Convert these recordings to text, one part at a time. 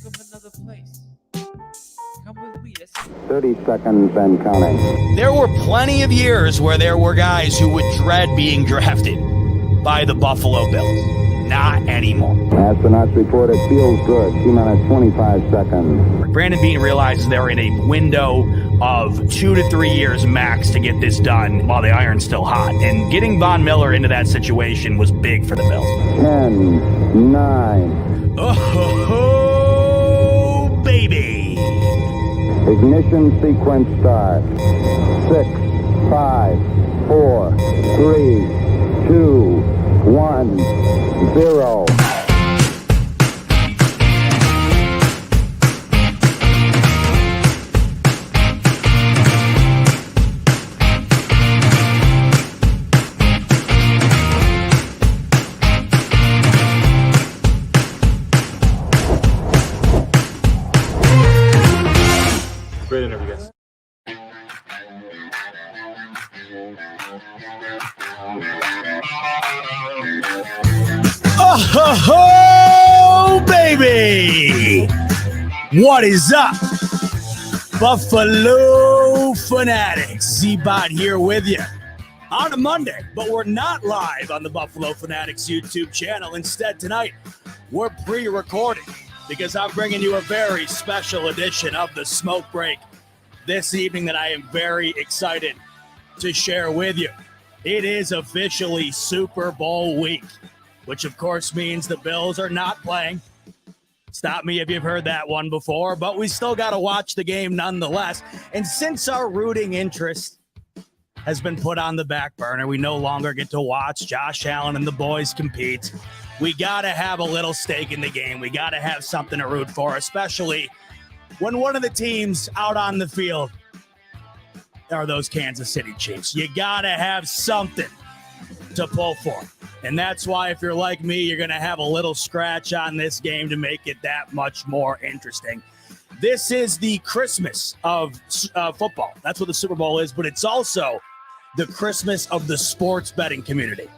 them another place. Come with me. 30 seconds and counting. There were plenty of years where there were guys who would dread being drafted by the Buffalo Bills. Not anymore. Astronauts report it feels good. T-minus 25 seconds. Brandon Beane realizes they're in a window of 2 to 3 years max to get this done while the iron's still hot. And getting Von Miller into that situation was big for the Bills. 10, 9. Oh, baby. Ignition sequence start. 6, 5, 4, 3, 2, 1, 0. Great interview, guys. Oh, baby! What is up? Buffalo Fanatics. Z-Bot here with you on a Monday, but we're not live on the Buffalo Fanatics YouTube channel. Instead, tonight, we're pre-recording because I'm bringing you a very special edition of the Smoke Break this evening that I am very excited to share with you. It is officially Super Bowl week, which of course means the Bills are not playing. Stop me if you've heard that one before, but we still got to watch the game nonetheless. And since our rooting interest has been put on the back burner, we no longer get to watch Josh Allen and the boys compete. We got to have a little stake in the game. We got to have something to root for, especially when one of the teams out on the field are those Kansas City Chiefs. You got to have something to pull for. And that's why, if you're like me, you're going to have a little scratch on this game to make it that much more interesting. This is the Christmas of football. That's what the Super Bowl is, but it's also the Christmas of the sports betting community.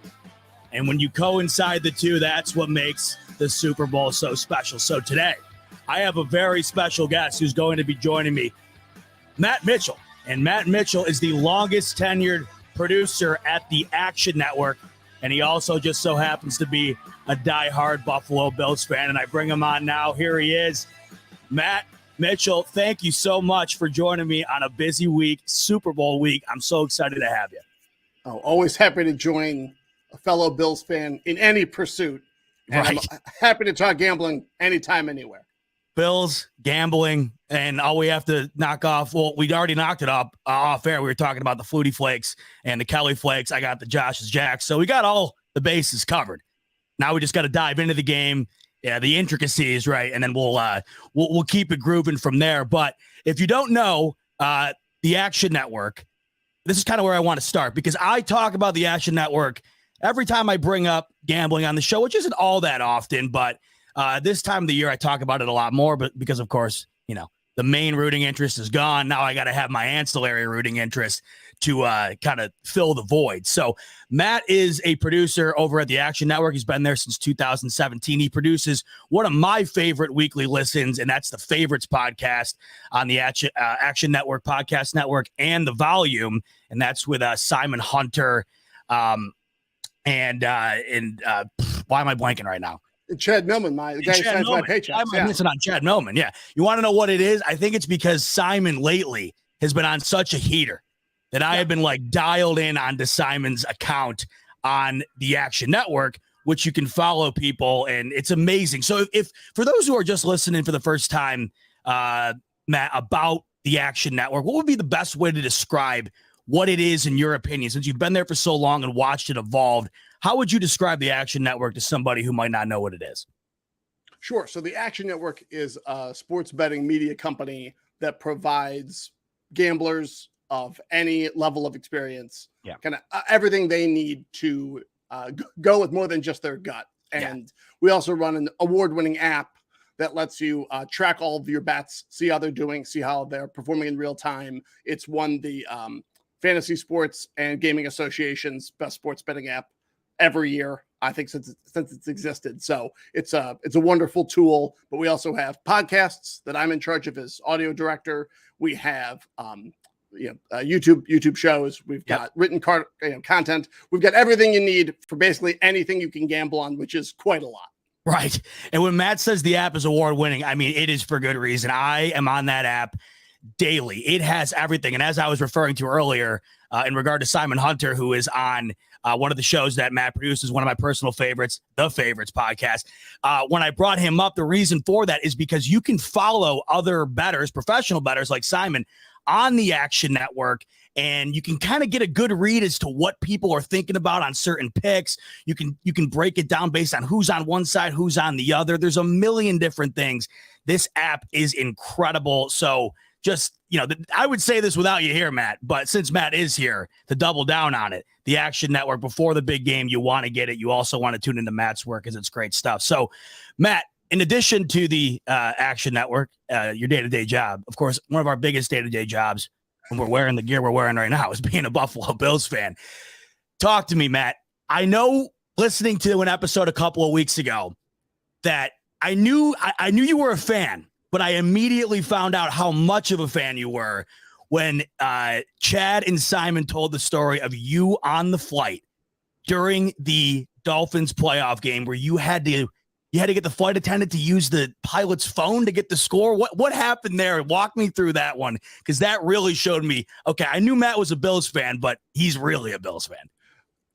And when you coincide the two, that's what makes the Super Bowl so special. So today, I have a very special guest who's going to be joining me, Matt Mitchell. And Matt Mitchell is the longest tenured producer at the Action Network. And he also just so happens to be a diehard Buffalo Bills fan. And I bring him on now. Here he is. Matt Mitchell, thank you so much for joining me on a busy week, Super Bowl week. I'm so excited to have you. Oh, always happy to join a fellow Bills fan in any pursuit. And Right. I'm happy to talk gambling anytime, anywhere. Bills, gambling, and all we have to knock off. Well, we already knocked it up off air. We were talking about the Flutie Flakes and the Kelly Flakes. I got the Josh's Jacks. So we got all the bases covered. Now we just got to dive into the game. Yeah, the intricacies, right? And then we'll keep it grooving from there. But if you don't know the Action Network, this is kind of where I want to start, because I talk about the Action Network every time I bring up gambling on the show, which isn't all that often, but this time of the year, I talk about it a lot more, but because, of course, you know, the main rooting interest is gone. Now I got to have my ancillary rooting interest to kind of fill the void. So Matt is a producer over at the Action Network. He's been there since 2017. He produces one of my favorite weekly listens, and that's the Favorites podcast on the Action Network Podcast Network and The Volume. And that's with Simon Hunter. Why am I blanking right now? Chad Millman, the guy who signs my paychecks. I'm missing on Chad Millman. Yeah. You want to know what it is? I think it's because Simon lately has been on such a heater that I have been like dialed in onto Simon's account on the Action Network, which you can follow people. And it's amazing. So if for those who are just listening for the first time, Matt, about the Action Network, what would be the best way to describe what it is in your opinion? Since you've been there for so long and watched it evolve, how would you describe the Action Network to somebody who might not know what it is? Sure. So the Action Network is a sports betting media company that provides gamblers of any level of experience, kind of everything they need to go with more than just their gut. And we also run an award-winning app that lets you track all of your bets, see how they're doing, see how they're performing in real time. It's won the Fantasy Sports and Gaming Association's best sports betting app every year. I think since it's existed. So it's a wonderful tool. But we also have podcasts that I'm in charge of as audio director. We have YouTube shows. We've got written content. We've got everything you need for basically anything you can gamble on, which is quite a lot. Right. And when Matt says the app is award winning, I mean, it is for good reason. I am on that app daily. It has everything. And as I was referring to earlier, in regard to Simon Hunter, who is on one of the shows that Matt produces, one of my personal favorites, the Favorites podcast. When I brought him up, the reason for that is because you can follow other bettors, professional bettors like Simon, on the Action Network, and you can kind of get a good read as to what people are thinking about on certain picks. You can break it down based on who's on one side, who's on the other. There's a million different things. This app is incredible. So just, I would say this without you here, Matt, but since Matt is here to double down on it, the Action Network, before the big game, you want to get it. You also want to tune into Matt's work because it's great stuff. So, Matt, in addition to the Action Network, your day-to-day job, of course, one of our biggest day-to-day jobs when we're wearing the gear we're wearing right now is being a Buffalo Bills fan. Talk to me, Matt. I know listening to an episode a couple of weeks ago that I knew you were a fan, but I immediately found out how much of a fan you were when Chad and Simon told the story of you on the flight during the Dolphins playoff game where you had to get the flight attendant to use the pilot's phone to get the score. What happened there? Walk me through that one, because that really showed me, okay, I knew Matt was a Bills fan, but he's really a Bills fan.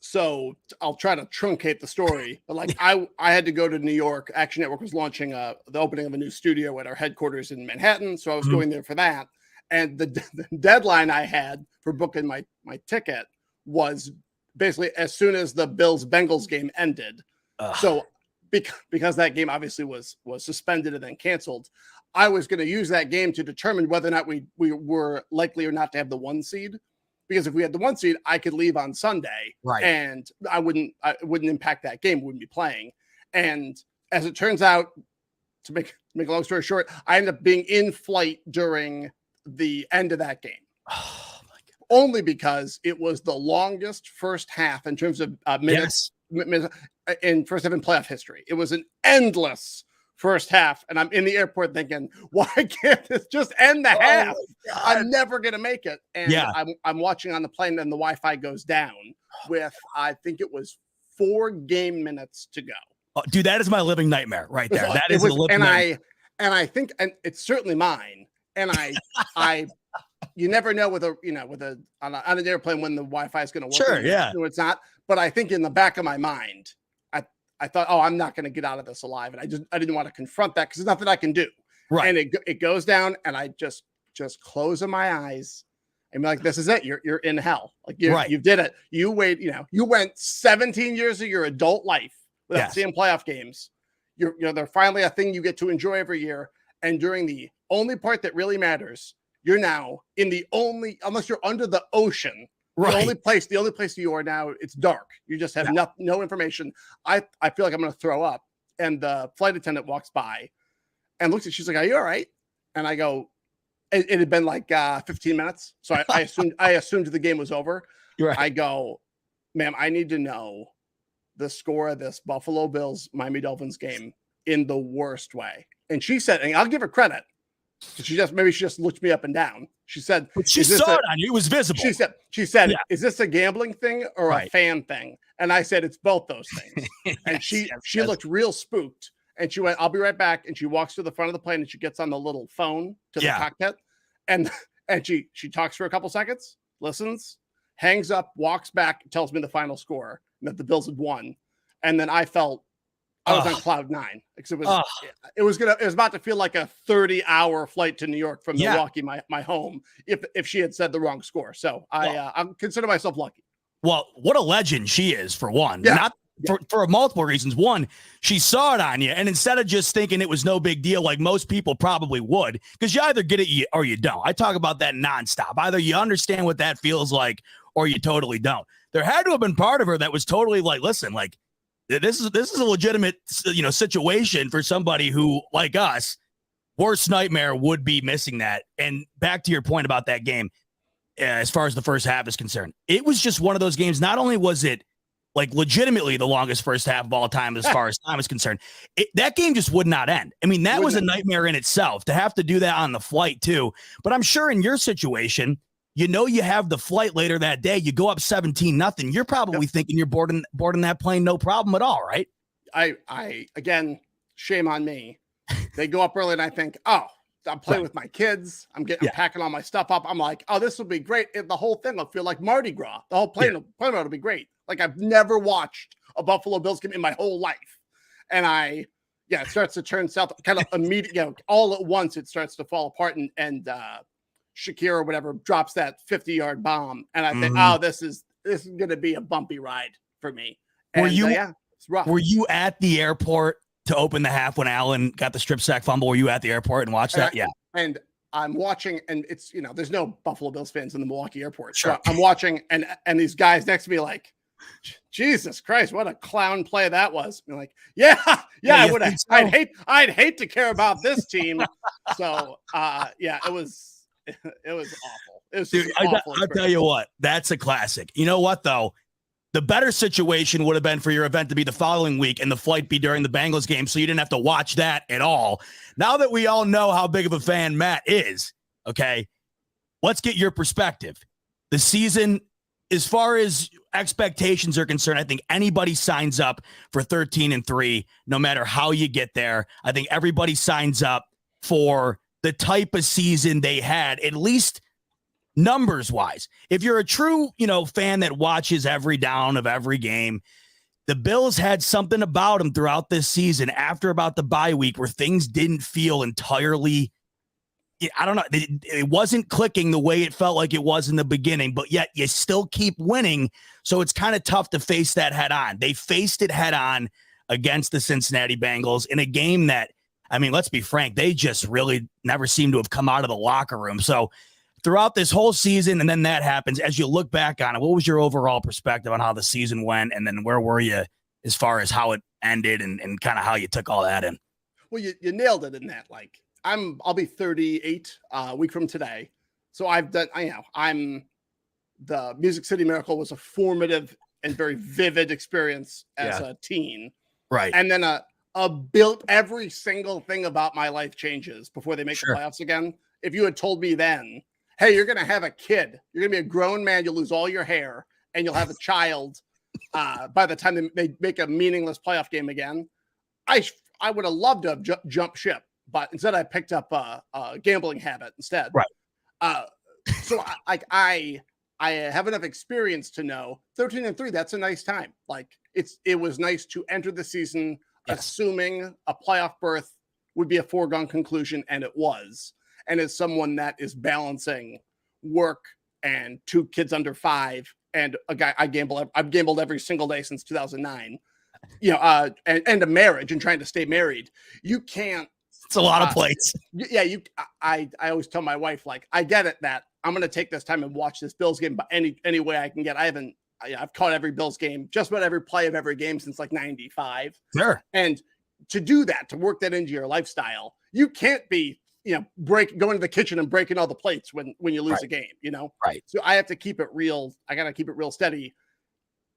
So I'll try to truncate the story, but I had to go to New York. Action Network was launching the opening of a new studio at our headquarters in Manhattan. So I was going there for that. And the deadline I had for booking my ticket was basically as soon as the Bills-Bengals game ended. So because that game obviously was suspended and then canceled, I was going to use that game to determine whether or not we were likely or not to have the 1 seed. Because if we had the 1 seed, I could leave on Sunday, right? And it wouldn't impact that game. Wouldn't be playing. And as it turns out, to make a long story short, I ended up being in flight during the end of that game. Oh my God! Only because it was the longest first half in terms of minutes in first half in playoff history. It was an endless first half, and I'm in the airport thinking, why can't this just end the half? I'm never gonna make it. And I'm watching on the plane, and the Wi-Fi goes down with, I think it was 4 game minutes to go. Oh, dude, that is my living nightmare right there. That is a living nightmare. And I think, and it's certainly mine. And I you never know with on an airplane when the Wi-Fi is going to work. Sure, yeah. No, it's not. But I think in the back of my mind, I thought, oh, I'm not going to get out of this alive, and I didn't want to confront that because there's nothing I can do. Right. And it goes down, and I just closing my eyes and be like, this is it. You're in hell. Like you did it. You went 17 years of your adult life without seeing playoff games. They're finally a thing you get to enjoy every year. And during the only part that really matters, you're now in unless you're under the ocean. Right. The only place you are now, it's dark. You just have no information. I feel like I'm going to throw up. And the flight attendant walks by and looks at, she's like, are you all right? And I go, it had been like 15 minutes. So I assumed the game was over. Right. I go, ma'am, I need to know the score of this Buffalo Bills Miami Dolphins game in the worst way. And she said, and I'll give her credit. She just looked me up and down. She said, but she saw it on you. It was visible. She said, is this a gambling thing or a fan thing? And I said, it's both those things. And she looked real spooked. And she went, I'll be right back. And she walks to the front of the plane and she gets on the little phone to the cockpit. And she talks for a couple seconds, listens, hangs up, walks back, tells me the final score and that the Bills had won. And then I felt I was on cloud 9 because it was about to feel like a 30-hour flight to New York from Milwaukee, my home, if she had said the wrong score. So I consider myself lucky. Well, what a legend she is, for one. Not for multiple reasons. One, she saw it on you, and instead of just thinking it was no big deal like most people probably would, because you either get it or you don't. I talk about that nonstop. Either you understand what that feels like or you totally don't. There had to have been part of her that was totally like, listen, like, this is a legitimate, situation for somebody who, like us, worst nightmare would be missing that. And back to your point about that game, as far as the first half is concerned, it was just one of those games. Not only was it like legitimately the longest first half of all time as far as time is concerned. That game just would not end. I mean, that was a nightmare in itself to have to do that on the flight too. But I'm sure in your situation, you have the flight later that day. You go up 17-0. You're probably thinking you're boarding that plane, no problem at all, right? I again, shame on me. They go up early, and I think, oh, I'm playing with my kids. I'm packing all my stuff up. I'm like, oh, this will be great. The whole thing will feel like Mardi Gras. The whole plane will be great. Like I've never watched a Buffalo Bills game in my whole life. And it starts to turn south kind of immediately, all at once it starts to fall apart and Shakir or whatever drops that 50-yard bomb. And I think, oh, this is going to be a bumpy ride for me. And, it's rough. Were you at the airport to open the half when Allen got the strip sack fumble? Were you at the airport and watched that? And I'm watching, and it's, there's no Buffalo Bills fans in the Milwaukee airport. Sure. So I'm watching, and these guys next to me like, Jesus Christ, what a clown play that was. And like, I would have. So? I'd hate to care about this team. So it was awful. It was just awful. I'll tell you what, that's a classic. You know what though? The better situation would have been for your event to be the following week and the flight be during the Bengals game, so you didn't have to watch that at all. Now that we all know how big of a fan Matt is, okay, let's get your perspective. The season, as far as expectations are concerned, I think anybody signs up for 13-3, no matter how you get there. I think everybody signs up for the type of season they had, at least numbers wise. If you're a true, fan that watches every down of every game, the Bills had something about them throughout this season after about the bye week where things didn't feel entirely, I don't know, it wasn't clicking the way it felt like it was in the beginning, but yet you still keep winning. So it's kind of tough to face that head on. They faced it head on against the Cincinnati Bengals in a game that, I mean, let's be frank, they just really never seem to have come out of the locker room. So throughout this whole season, and then that happens, as you look back on it, what was your overall perspective on how the season went? And then where were you as far as how it ended and kind of how you took all that in? Well, you nailed it in that. Like, I'll be 38 a week from today. So the Music City Miracle was a formative and very vivid experience as a teen. Right. And then built every single thing about my life changes before they make the playoffs again. If you had told me then, hey, you're going to have a kid, you're going to be a grown man, you'll lose all your hair, and you'll have a child by the time they make a meaningless playoff game again, I would have loved to have jumped ship. But instead, I picked up a gambling habit instead. Right. So I have enough experience to know 13-3. That's a nice time. Like it was nice to enter the season assuming a playoff berth would be a foregone conclusion, and it was. And as someone that is balancing work and 2 kids under 5 and a guy I've gambled every single day since 2009, and a marriage and trying to stay married, you can't. It's a lot of plates. I always tell my wife, like, I get it that I'm going to take this time and watch this Bills game, but any way I can get. I've caught every Bills game, just about every play of every game since like 95. Sure. And to do that, to work that into your lifestyle, you can't be, going to the kitchen and breaking all the plates when you lose a game, Right. So I have to keep it real. I got to keep it real steady.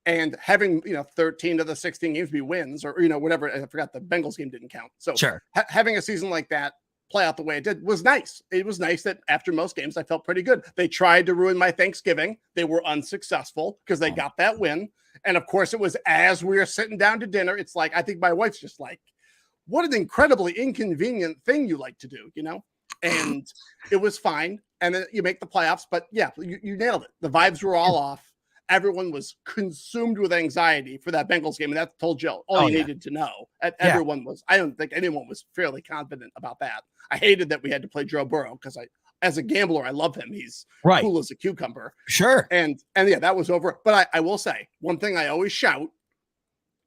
And having, 13 of the 16 games be wins or, whatever. I forgot the Bengals game didn't count. So having a season like that play out the way it did was nice. It was nice that after most games, I felt pretty good. They tried to ruin my Thanksgiving. They were unsuccessful because they got that win. And of course, it was as we were sitting down to dinner. It's like, I think my wife's just like, what an incredibly inconvenient thing you like to do, and it was fine. And then you make the playoffs, but you nailed it. The vibes were all off. Everyone was consumed with anxiety for that Bengals game. And that told Jill all you needed to know. Everyone was, I don't think anyone was fairly confident about that. I hated that we had to play Joe Burrow because as a gambler, I love him. He's cool as a cucumber. Sure. And that was over. But I will say one thing I always shout,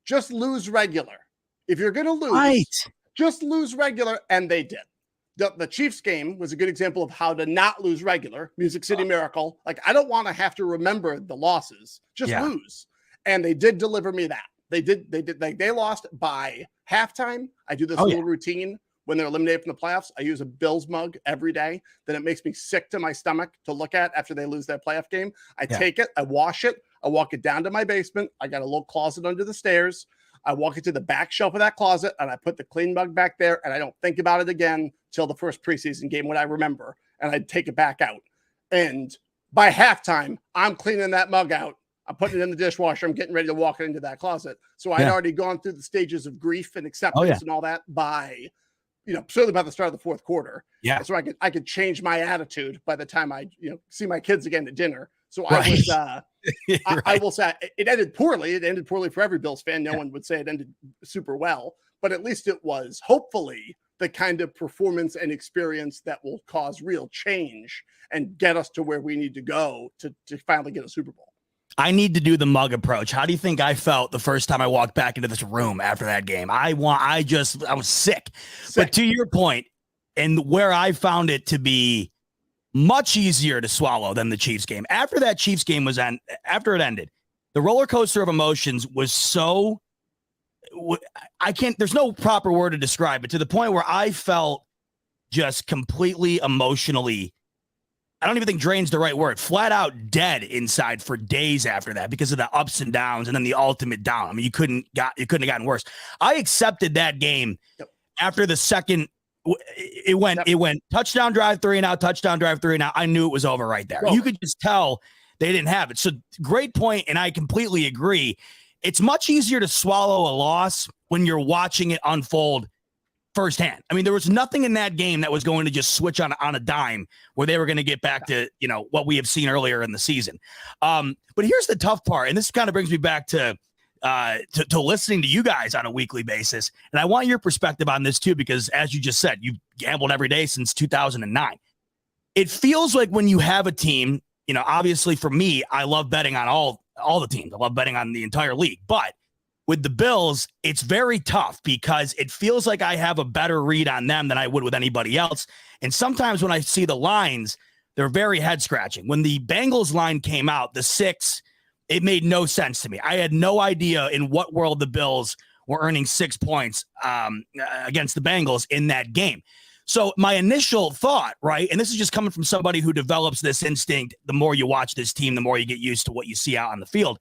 just lose regular. If you're going to lose, just lose regular. And they did. The Chiefs game was a good example of how to not lose regular. Music City Miracle. Like, I don't want to have to remember the losses. Just lose. And they did deliver me that. They did. Like, they lost by halftime. I do this little routine when they're eliminated from the playoffs. I use a Bills mug every day. Then it makes me sick to my stomach to look at after they lose that playoff game. I take it, I wash it, I walk it down to my basement. I got a little closet under the stairs. I walk it to the back shelf of that closet, and I put the clean mug back there, and I don't think about it again till the first preseason game when I remember, and I take it back out. And by halftime, I'm cleaning that mug out. I'm putting it in the dishwasher. I'm getting ready to walk it into that closet. So I'd already gone through the stages of grief and acceptance and all that by, certainly by the start of the fourth quarter. Yeah. So I could change my attitude by the time I, see my kids again at dinner. So I was, I will say it ended poorly. It ended poorly for every Bills fan. No one would say it ended super well, but at least it was hopefully the kind of performance and experience that will cause real change and get us to where we need to go to finally get a Super Bowl. I need to do the mug approach. How do you think I felt the first time I walked back into this room after that game? I was sick. But to your point, and where I found it to be much easier to swallow than the Chiefs game. After that Chiefs game after it ended, the roller coaster of emotions was so, there's no proper word to describe it, to the point where I felt just completely emotionally, I don't even think drain's the right word, flat out dead inside for days after that because of the ups and downs and then the ultimate down. I mean, you couldn't have gotten worse. I accepted that game after the second. It went touchdown drive 3 and out, touchdown drive 3 and out. I knew it was over right there. You could just tell they didn't have it. So great point, and I completely agree. It's much easier to swallow a loss when you're watching it unfold firsthand. I mean, there was nothing in that game that was going to just switch on a dime where they were going to get back to, what we have seen earlier in the season. But here's the tough part, and this kind of brings me back to listening to you guys on a weekly basis. And I want your perspective on this too, because as you just said, you've gambled every day since 2009. It feels like when you have a team, obviously for me, I love betting on all the teams. I love betting on the entire league, but with the Bills, it's very tough because it feels like I have a better read on them than I would with anybody else. And sometimes when I see the lines, they're very head scratching. When the Bengals line came out, the 6, it made no sense to me. I had no idea in what world the Bills were earning 6 points against the Bengals in that game. So my initial thought, right, and this is just coming from somebody who develops this instinct, the more you watch this team, the more you get used to what you see out on the field.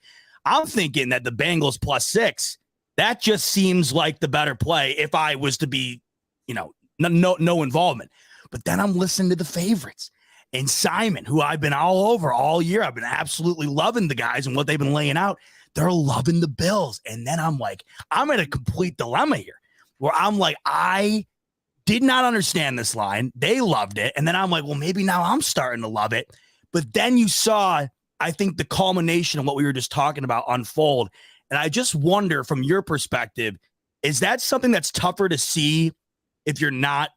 I'm thinking that the Bengals +6, that just seems like the better play if I was to be, no involvement. But then I'm listening to the favorites. And Simon, who I've been all over all year, I've been absolutely loving the guys and what they've been laying out. They're loving the Bills. And then I'm like, I'm in a complete dilemma here where I'm like, I did not understand this line. They loved it. And then I'm like, well, maybe now I'm starting to love it. But then you saw, I think, the culmination of what we were just talking about unfold. And I just wonder from your perspective, is that something that's tougher to see if you're not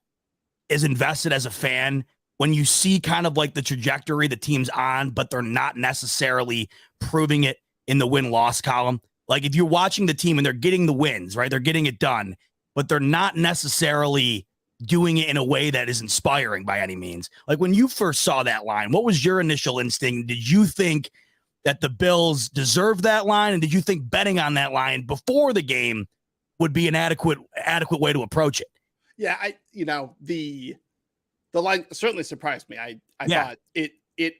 as invested as a fan, when you see kind of like the trajectory the team's on, but they're not necessarily proving it in the win-loss column? Like if you're watching the team and they're getting the wins, right? They're getting it done, but they're not necessarily doing it in a way that is inspiring by any means. Like when you first saw that line, what was your initial instinct? Did you think that the Bills deserved that line? And did you think betting on that line before the game would be an adequate way to approach it? Yeah, the line certainly surprised me. I thought it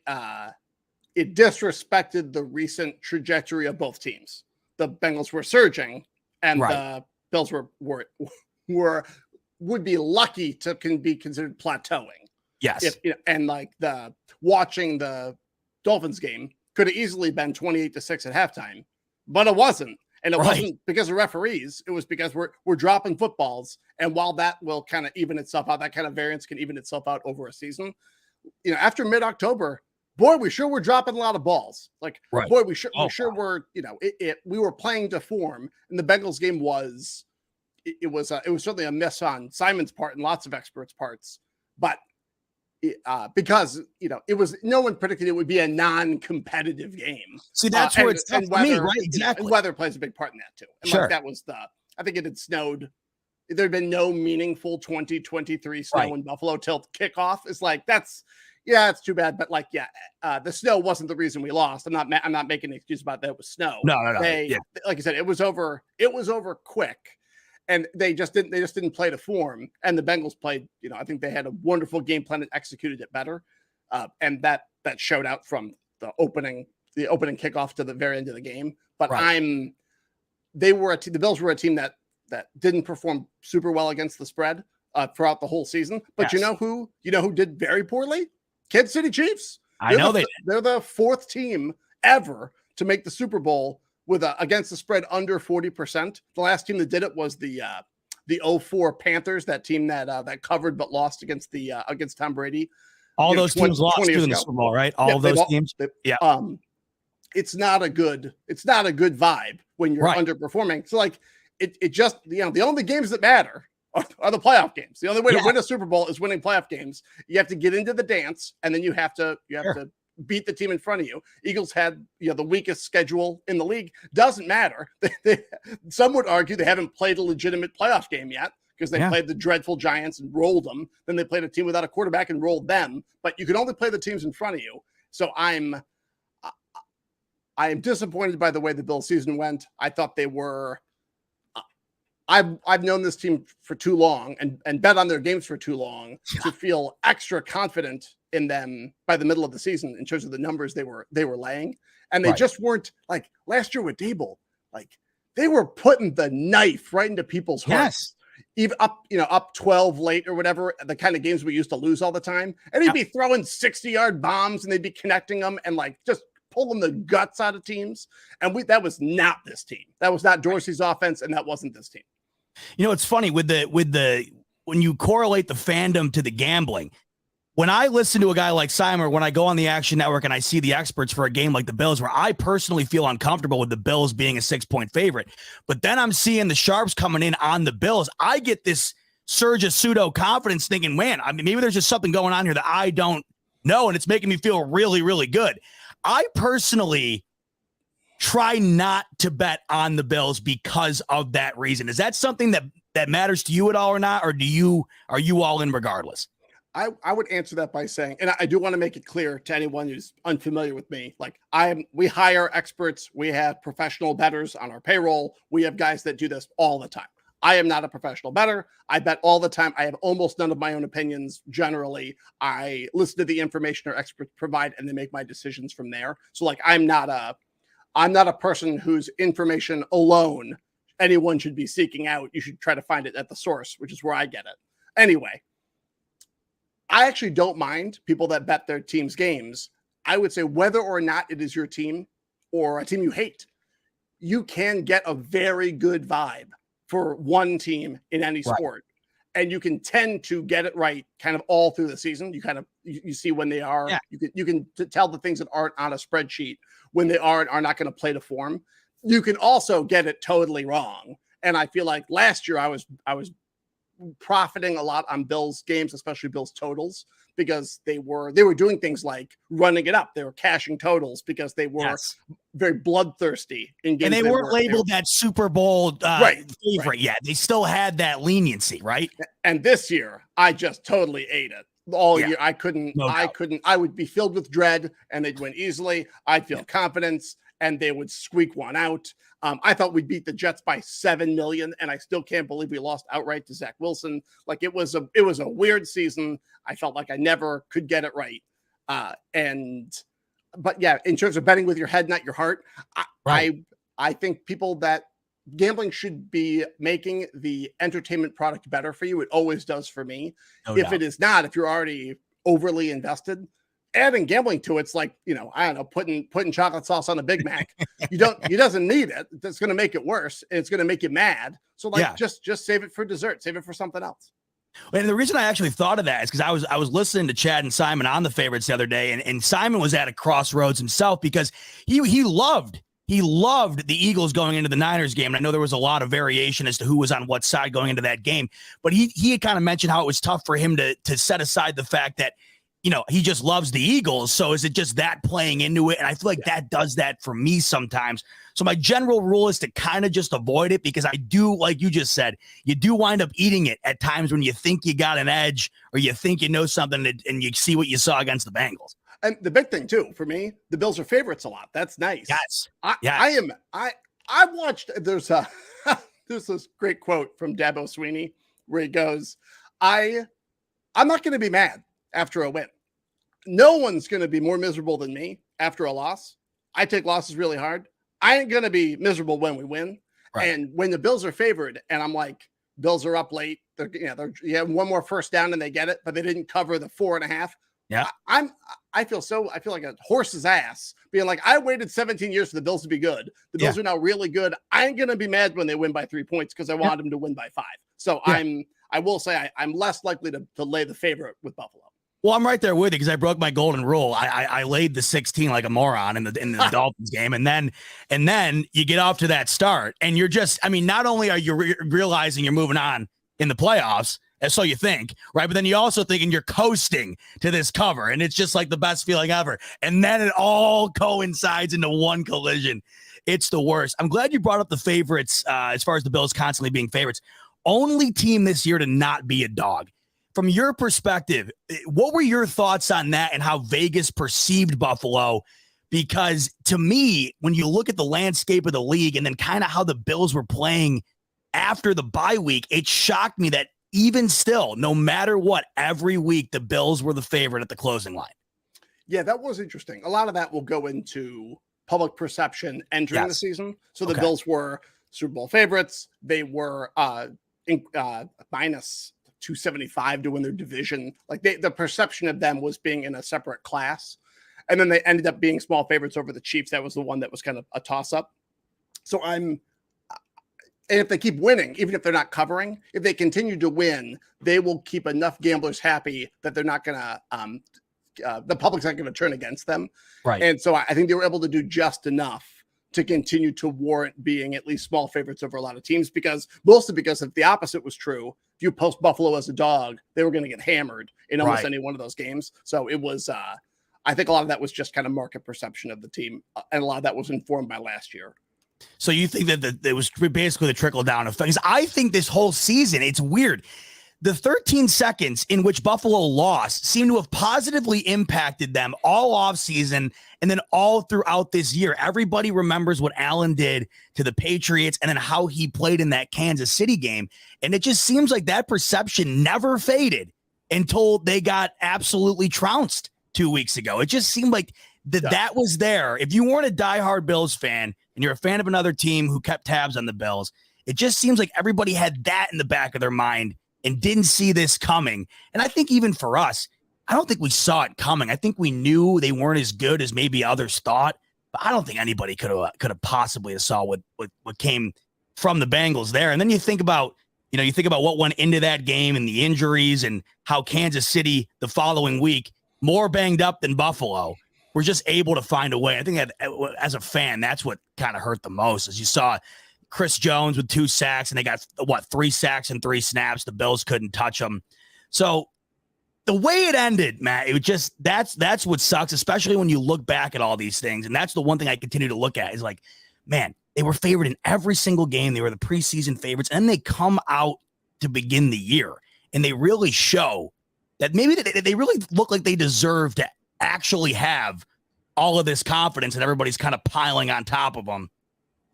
disrespected the recent trajectory of both teams. The Bengals were surging, and the Bills would be lucky to be considered plateauing. Yes, and like watching the Dolphins game could have easily been 28-6 at halftime, but it wasn't. And it wasn't because of referees. It was because we're dropping footballs. And while that will kind of even itself out, that kind of variance can even itself out over a season. After mid-October, boy, we sure were dropping a lot of balls. Like, boy, we sure were. We were playing to form. And the Bengals game was certainly a miss on Simon's part and lots of experts' parts. But because it was, no one predicted it would be a non-competitive game. See, that's where it's tough for me, right? Exactly. And weather plays a big part in that too. And like that was I think it had snowed. There had been no meaningful 2023 snow in Buffalo till kickoff. It's like it's too bad. But the snow wasn't the reason we lost. I'm not making an excuse about that. It was snow. No. Like I said, it was over quick. And they just didn't play to form. And the Bengals played, I think they had a wonderful game plan and executed it better. And that showed out from the opening the opening kickoff to the very end of the game. But Right. the Bills were a team that didn't perform super well against the spread throughout the whole season. But Yes. you know who did very poorly? Kansas City Chiefs. I know They're the fourth team ever to make the Super Bowl with against the spread under 40%. The last team that did it was the 04 Panthers, that team that covered but lost against Tom Brady. All those teams lost too in the Super Bowl, right? All of those teams. It's not a good vibe when you're underperforming. So like it just, the only games that matter are the playoff games. The only way to win a Super Bowl is winning playoff games. You have to get into the dance, and then you have to beat the team in front of you. Eagles had the weakest schedule in the league. Doesn't matter. Some would argue they haven't played a legitimate playoff game yet because they played the dreadful Giants and rolled them. Then they played a team without a quarterback and rolled them. But you can only play the teams in front of you. So I am disappointed by the way the Bills season went. I thought they were. I've known this team for too long and bet on their games for too long to feel extra confident in them by the middle of the season in terms of the numbers they were laying. And they just weren't, like last year with Dable, like they were putting the knife right into people's hearts. Even up 12 late or whatever, the kind of games we used to lose all the time. And he'd be throwing 60-yard bombs and they'd be connecting them and like just pulling the guts out of teams. And that was not this team. That was not Dorsey's offense, and that wasn't this team. It's funny with the when you correlate the fandom to the gambling. When I listen to a guy like Simon, or when I go on the Action Network and I see the experts for a game like the Bills, where I personally feel uncomfortable with the Bills being a 6-point favorite, but then I'm seeing the sharps coming in on the Bills, I get this surge of pseudo confidence, thinking, man, I mean, maybe there's just something going on here that I don't know, and it's making me feel really, really good. I personally try not to bet on the Bills because of that reason. Is that something that matters to you at all or not? Or are you all in regardless? I would answer that by saying, and I do want to make it clear to anyone who's unfamiliar with me, like we hire experts. We have professional bettors on our payroll. We have guys that do this all the time. I am not a professional bettor. I bet all the time. I have almost none of my own opinions. Generally, I listen to the information our experts provide and then make my decisions from there. So like, I'm not a person whose information alone anyone should be seeking out. You should try to find it at the source, which is where I get it. Anyway, I actually don't mind people that bet their team's games. I would say whether or not it is your team or a team you hate, you can get a very good vibe for one team in any sport. And you can tend to get it right kind of all through the season. You see when they are, you can tell the things that aren't on a spreadsheet when they are not going to play to form. You can also get it totally wrong. And I feel like last year I was profiting a lot on Bills games, especially Bills totals, because they were doing things like running it up. They were cashing totals because they were very bloodthirsty in games. And they weren't labeled that Super Bowl favorite yet. They still had that leniency, right? And this year, I just totally ate it. All year, I would be filled with dread and they'd win easily. I'd feel confidence and they would squeak one out. I thought we'd beat the Jets by 7 million, and I still can't believe we lost outright to Zach Wilson. Like it was a weird season. I felt like I never could get it right. But yeah, in terms of betting with your head, not your heart, I think people that gambling should be making the entertainment product better for you. It always does for me. It is not, if you're already overly invested, adding gambling to it's like, I don't know, putting chocolate sauce on a Big Mac. He doesn't need it. That's going to make it worse. And it's going to make you mad. So just save it for dessert, save it for something else. And the reason I actually thought of that is because I was listening to Chad and Simon on the favorites the other day, and Simon was at a crossroads himself because he loved the Eagles going into the Niners game. And I know there was a lot of variation as to who was on what side going into that game, but he had kind of mentioned how it was tough for him to set aside the fact that, he just loves the Eagles. So is it just that playing into it? And I feel like that does that for me sometimes. So my general rule is to kind of just avoid it, because I do, like you just said, you do wind up eating it at times when you think you got an edge or you think you know something and you see what you saw against the Bengals. And the big thing too, for me, the Bills are favorites a lot. That's nice. Yes. I watched, there's this great quote from Dabo Sweeney where he goes, I'm not going to be mad after a win. No one's going to be more miserable than me after a loss. I take losses really hard. I ain't going to be miserable when we win. Right. And when the Bills are favored and I'm like, Bills are up late. They're have one more first down and they get it, but they didn't cover the 4.5. Yeah. I feel like a horse's ass being like, I waited 17 years for the Bills to be good. The Bills are now really good. I ain't going to be mad when they win by 3 points because I want them to win by 5. So I will say I'm less likely to lay the favorite with Buffalo. Well, I'm right there with you because I broke my golden rule. I laid the 16 like a moron in the Dolphins game, and then you get off to that start, and you're just, I mean, not only are you realizing you're moving on in the playoffs, and so you think, right, but then you also thinking you're coasting to this cover, and it's just like the best feeling ever, and then it all coincides into one collision. It's the worst. I'm glad you brought up the favorites as far as the Bills constantly being favorites. Only team this year to not be a dog. From your perspective, what were your thoughts on that and how Vegas perceived Buffalo? Because to me, when you look at the landscape of the league and then kind of how the Bills were playing after the bye week, it shocked me that even still, no matter what, every week the Bills were the favorite at the closing line. Yeah, that was interesting. A lot of that will go into public perception entering the season. So the Bills were Super Bowl favorites. They were minus 275 to win their division. Like the perception of them was being in a separate class. And then they ended up being small favorites over the Chiefs. That was the one that was kind of a toss up. So and if they keep winning, even if they're not covering, if they continue to win, they will keep enough gamblers happy that they're not going to, the public's not going to turn against them. Right. And so I think they were able to do just enough to continue to warrant being at least small favorites over a lot of teams, mostly because if the opposite was true, if you post Buffalo as a dog, they were going to get hammered in almost any one of those games. So it was, I think a lot of that was just kind of market perception of the team. And a lot of that was informed by last year. So you think that it was basically the trickle down effect? Because I think this whole season, it's weird. The 13 seconds in which Buffalo lost seem to have positively impacted them all offseason and then all throughout this year. Everybody remembers what Allen did to the Patriots and then how he played in that Kansas City game. And it just seems like that perception never faded until they got absolutely trounced 2 weeks ago. It just seemed like that was there. If you weren't a diehard Bills fan and you're a fan of another team who kept tabs on the Bills, it just seems like everybody had that in the back of their mind and didn't see this coming. And I think even for us, I don't think we saw it coming. I think we knew they weren't as good as maybe others thought, but I don't think anybody could have possibly saw what came from the Bengals there. And then you think about what went into that game and the injuries and how Kansas City the following week, more banged up than Buffalo, were just able to find a way. I think that as a fan, that's what kind of hurt the most, as you saw Chris Jones with 2 sacks, and they got 3 sacks and 3 snaps. The Bills couldn't touch them. So the way it ended, Matt, it just that's what sucks, especially when you look back at all these things. And that's the one thing I continue to look at is like, man, they were favored in every single game. They were the preseason favorites, and they come out to begin the year, and they really show that maybe they really look like they deserve to actually have all of this confidence, and everybody's kind of piling on top of them.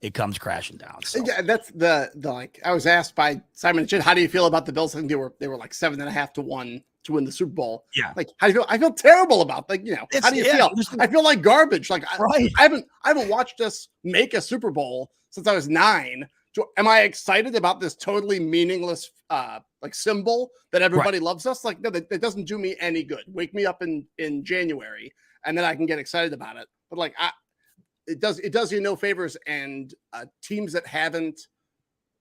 It comes crashing down. So. Yeah, that's the like. I was asked by Simon Chin, how do you feel about the Bills? I think they were like 7.5 to 1 to win the Super Bowl. Yeah, like how do you feel? I feel terrible about how do you feel? I feel like garbage. Like I haven't watched us make a Super Bowl since I was 9. Am I excited about this totally meaningless like symbol that everybody loves us? Like no, that doesn't do me any good. Wake me up in January and then I can get excited about it. But like it does you no favors, and teams that haven't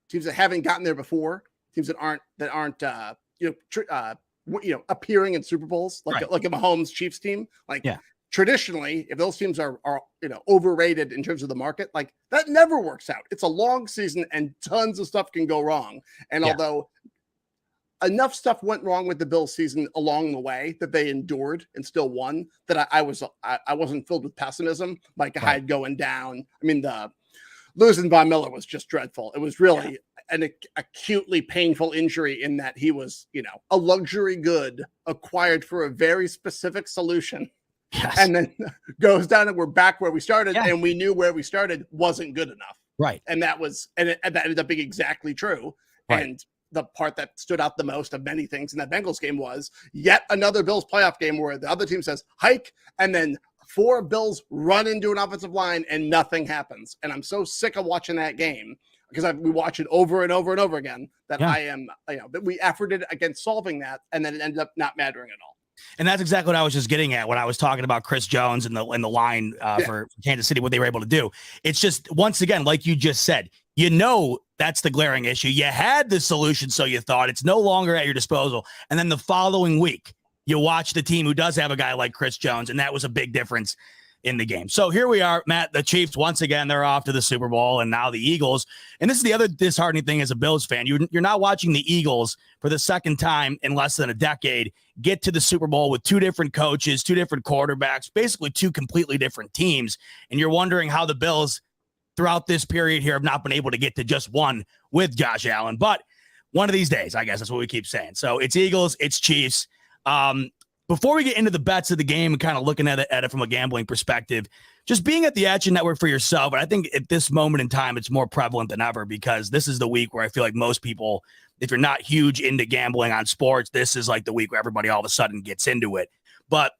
gotten there before, teams that aren't appearing in Super Bowls like a Mahomes Chiefs team, traditionally, if those teams are overrated in terms of the market, like that never works out. It's a long season and tons of stuff can go wrong. And although enough stuff went wrong with the Bills season along the way that they endured and still won, that I wasn't filled with pessimism. Like Hyde going down. I mean, the losing Von Miller was just dreadful. It was really an acutely painful injury in that he was, a luxury good acquired for a very specific solution. Yes. And then goes down and we're back where we started, and we knew where we started wasn't good enough. Right. And that ended up being exactly true. Right. And the part that stood out the most of many things in that Bengals game was yet another Bills playoff game where the other team says hike, and then 4 Bills run into an offensive line and nothing happens. And I'm so sick of watching that game because we watch it over and over and over again that I am, that we efforted against solving that, and then it ended up not mattering at all. And that's exactly what I was just getting at when I was talking about Chris Jones and the line for Kansas City, what they were able to do. It's just, once again, like you just said, that's the glaring issue. You had the solution, so you thought it's no longer at your disposal. And then the following week, you watch the team who does have a guy like Chris Jones, and that was a big difference in the game. So here we are, Matt, the Chiefs, once again, they're off to the Super Bowl, and now the Eagles. And this is the other disheartening thing as a Bills fan. You're not watching the Eagles for the second time in less than a decade get to the Super Bowl with 2 different coaches, 2 different quarterbacks, basically 2 completely different teams. And you're wondering how the Bills throughout this period here have not been able to get to just one with Josh Allen. But one of these days, I guess that's what we keep saying. So it's Eagles, it's Chiefs. Before we get into the bets of the game and kind of looking at it from a gambling perspective, just being at the Action Network for yourself, and I think at this moment in time, it's more prevalent than ever because this is the week where I feel like most people, if you're not huge into gambling on sports, this is like the week where everybody all of a sudden gets into it. But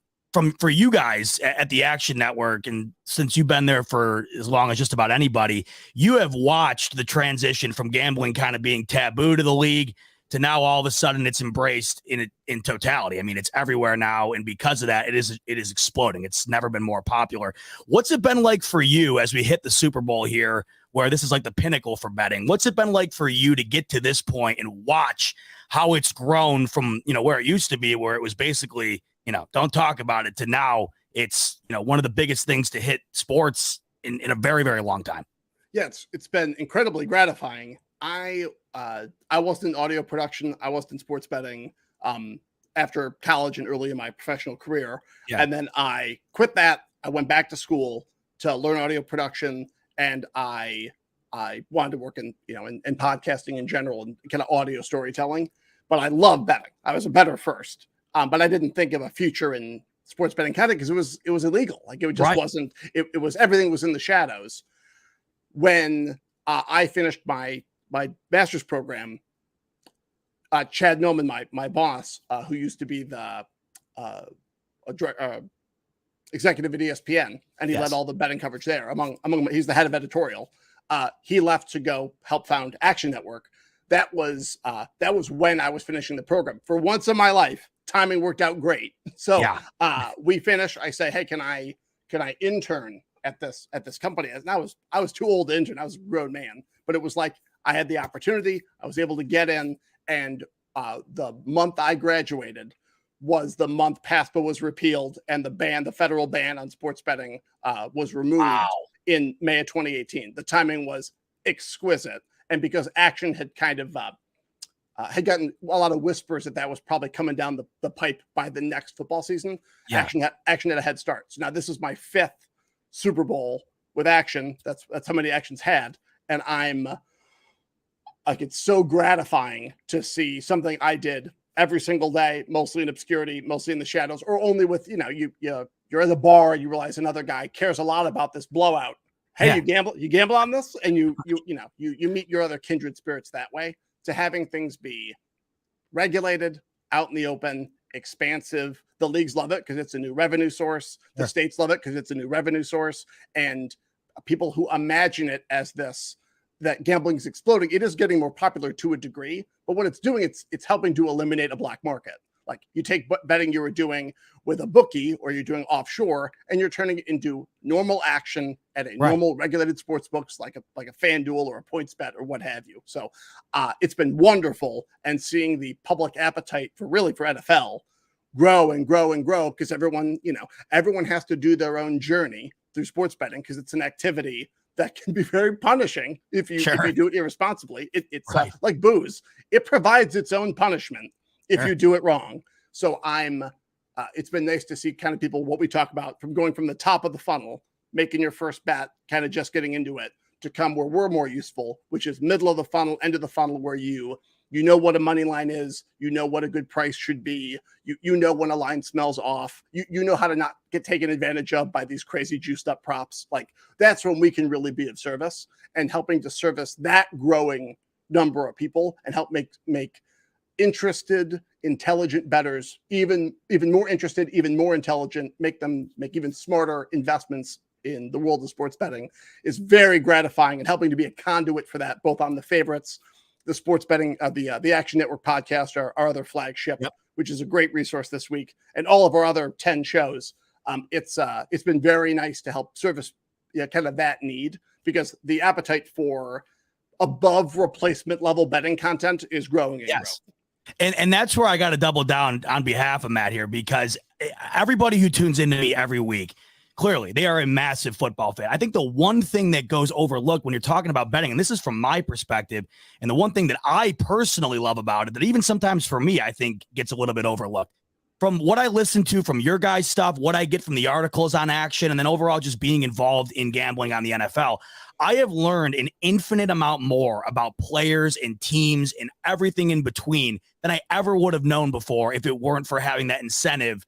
for you guys at the Action Network, and since you've been there for as long as just about anybody, you have watched the transition from gambling kind of being taboo to the league to now all of a sudden it's embraced in totality. I mean, it's everywhere now. And because of that, it is exploding. It's never been more popular. What's it been like for you as we hit the Super Bowl here, where this is like the pinnacle for betting? What's it been like for you to get to this point and watch how it's grown from, where it used to be, where it was basically, don't talk about it, to now it's, one of the biggest things to hit sports in a very, very long time? Yeah, it's been incredibly gratifying. I wasn't in audio production. I wasn't in sports betting after college and early in my professional career. Yeah. And then I quit that. I went back to school to learn audio production, and I wanted to work in podcasting in general and kind of audio storytelling. But I love betting. I was a bettor first, but I didn't think of a future in sports betting kind of because it was illegal. Like it just wasn't. It was, everything was in the shadows. When I finished my master's program, Chad Noman, my boss, who used to be the executive at ESPN, and he led all the betting coverage there. Among he's the head of editorial. He left to go help found Action Network. That was when I was finishing the program. For once in my life, timing worked out great. So we finished. I say, hey, can I intern at this company? And I was too old to intern. I was a grown man, but it was like I had the opportunity. I was able to get in, and the month I graduated was the month PASPA was repealed and the federal ban on sports betting was removed in May of 2018. The timing was exquisite, and because Action had kind of had gotten a lot of whispers that was probably coming down the pipe by the next football season, Action had a head start. So now this is my 5th Super Bowl with Action. That's how many Actions had, and I'm like, it's so gratifying to see something I did every single day, mostly in obscurity, mostly in the shadows, or only with, you're at a bar, you realize another guy cares a lot about this blowout. Hey, you gamble on this, and you meet your other kindred spirits that way. To having things be regulated, out in the open, expansive. The leagues love it because it's a new revenue source. The states love it because it's a new revenue source. And people who imagine it as this, that gambling is exploding, it is getting more popular to a degree, but what it's doing, it's helping to eliminate a black market. Like you take betting you were doing with a bookie or you're doing offshore, and you're turning it into normal action at a normal regulated sports books like a FanDuel or a PointsBet or what have you. So it's been wonderful, and seeing the public appetite for NFL grow and grow and grow, because everyone has to do their own journey through sports betting, because it's an activity that can be very punishing if you do it irresponsibly. It's like booze. It provides its own punishment if you do it wrong. So it's been nice to see kind of people, what we talk about, from going from the top of the funnel, making your first bet, kind of just getting into it, to come where we're more useful, which is middle of the funnel, end of the funnel, where you know what a money line is, you know what a good price should be, you know when a line smells off, you know how to not get taken advantage of by these crazy juiced up props. Like that's when we can really be of service, and helping to service that growing number of people and help make interested, intelligent bettors even more interested, even more intelligent, make even smarter investments in the world of sports betting is very gratifying, and helping to be a conduit for that, both on the favorites, the sports betting, the Action Network podcast, our other flagship, which is a great resource this week, and all of our other 10 shows. It's been very nice to help service kind of that need, because the appetite for above replacement level betting content is growing. Yes. And that's where I got to double down on behalf of Matt here, because everybody who tunes into me every week, clearly they are a massive football fan. I think the one thing that goes overlooked when you're talking about betting, and this is from my perspective, and the one thing that I personally love about it, that even sometimes for me, I think gets a little bit overlooked, from what I listen to from your guys' stuff, what I get from the articles on Action, and then overall just being involved in gambling on the NFL, I have learned an infinite amount more about players and teams and everything in between than I ever would have known before if it weren't for having that incentive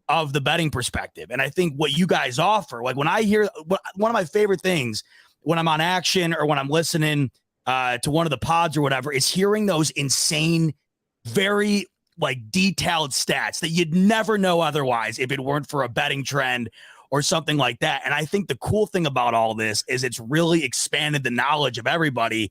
of the betting perspective. And I think what you guys offer, like when I hear, one of my favorite things when I'm on Action or when I'm listening to one of the pods or whatever, is hearing those insane, very like detailed stats that you'd never know otherwise if it weren't for a betting trend or something like that. And I think the cool thing about all this is it's really expanded the knowledge of everybody.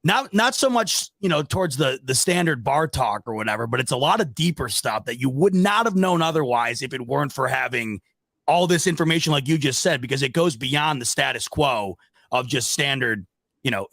Not so much, towards the standard bar talk or whatever, but it's a lot of deeper stuff that you would not have known otherwise if it weren't for having all this information, like you just said, because it goes beyond the status quo of just standard.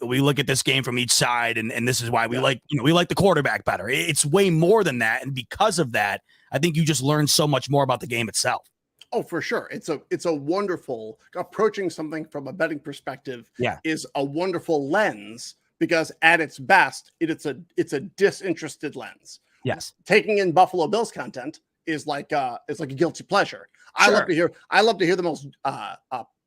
We look at this game from each side, and this is why we like the quarterback better. It's way more than that. And because of that, I think you just learn so much more about the game itself. Oh, for sure. It's a wonderful, approaching something from a betting perspective is a wonderful lens, because at its best, it's a disinterested lens. Yes. Taking in Buffalo Bills content is like a guilty pleasure. Sure. I love to hear the most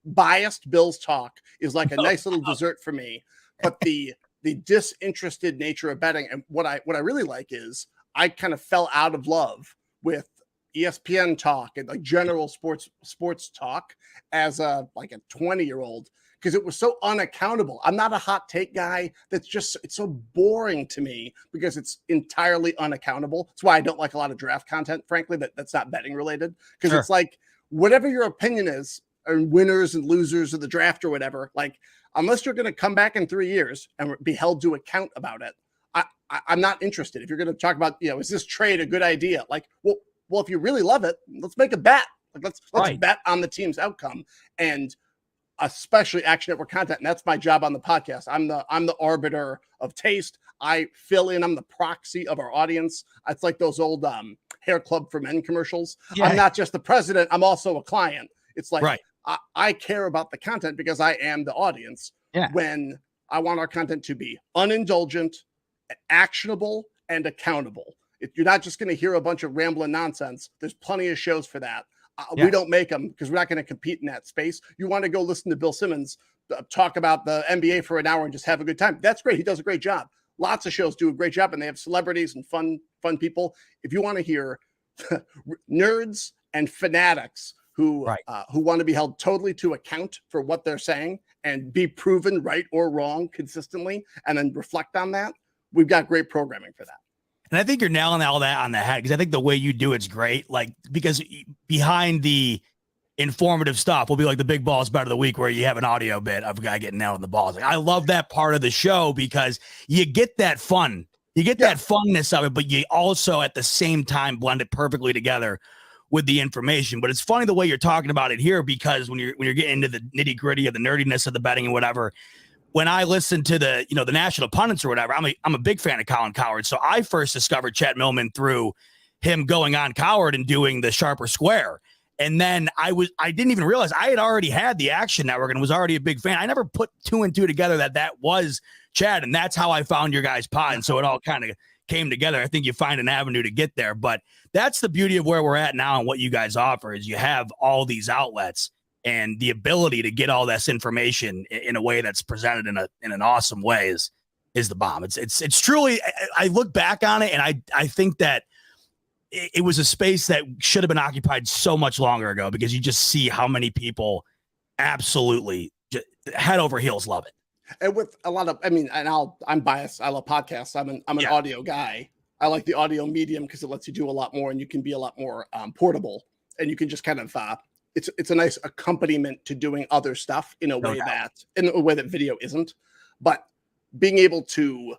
biased Bills talk is like a nice little dessert for me. But the disinterested nature of betting, and what I really like is I kind of fell out of love with ESPN talk and like general sports talk as a 20-year-old, because it was so unaccountable. I'm not a hot take guy. It's so boring to me because it's entirely unaccountable. That's why I don't like a lot of draft content, frankly, that's not betting related, because It's like whatever your opinion is, or winners and losers of the draft or whatever, like unless you're going to come back in 3 years and be held to account about it, I'm not interested. If you're going to talk about, is this trade a good idea? Like, well, if you really love it, let's make a bet. Like let's bet on the team's outcome, and especially Action Network content. And that's my job on the podcast. I'm the arbiter of taste. I fill in. I'm the proxy of our audience. It's like those old Hair Club for Men commercials. Yeah. I'm not just the president. I'm also a client. It's like I care about the content because I am the audience. Yeah. When I want our content to be unindulgent, actionable, and accountable. You're not just going to hear a bunch of rambling nonsense. There's plenty of shows for that. We don't make them because we're not going to compete in that space. You want to go listen to Bill Simmons talk about the NBA for an hour and just have a good time. That's great. He does a great job. Lots of shows do a great job, and they have celebrities and fun people. If you want to hear nerds and fanatics who want to be held totally to account for what they're saying and be proven right or wrong consistently, and then reflect on that, we've got great programming for that. And I think you're nailing all that on the head, because I think the way you do it's great. Like, because behind the informative stuff will be like the big balls bet of the week, where you have an audio bit of a guy getting nailed in the balls. Like, I love that part of the show because you get that fun. You get that funness of it, but you also at the same time blend it perfectly together with the information. But it's funny the way you're talking about it here, because when you're getting into the nitty gritty of the nerdiness of the betting and whatever, when I listen to the national pundits or whatever, I'm a big fan of Colin Cowherd. So I first discovered Chet Millman through him going on Cowherd and doing the Sharper Square. And then I didn't even realize I had already had the Action Network and was already a big fan. I never put two and two together that was Chad. And that's how I found your guys' pod. And so it all kind of came together. I think you find an avenue to get there, but that's the beauty of where we're at now. And what you guys offer is you have all these outlets, and the ability to get all this information in a way that's presented in an awesome way is the bomb. It's truly, I look back on it and I think that it was a space that should have been occupied so much longer ago, because you just see how many people absolutely just head over heels love it. And with a lot of, I'm biased. I love podcasts. I'm an audio guy. I like the audio medium because it lets you do a lot more and you can be a lot more portable, and you can just kind of it's a nice accompaniment to doing other stuff in a way that video isn't. But being able to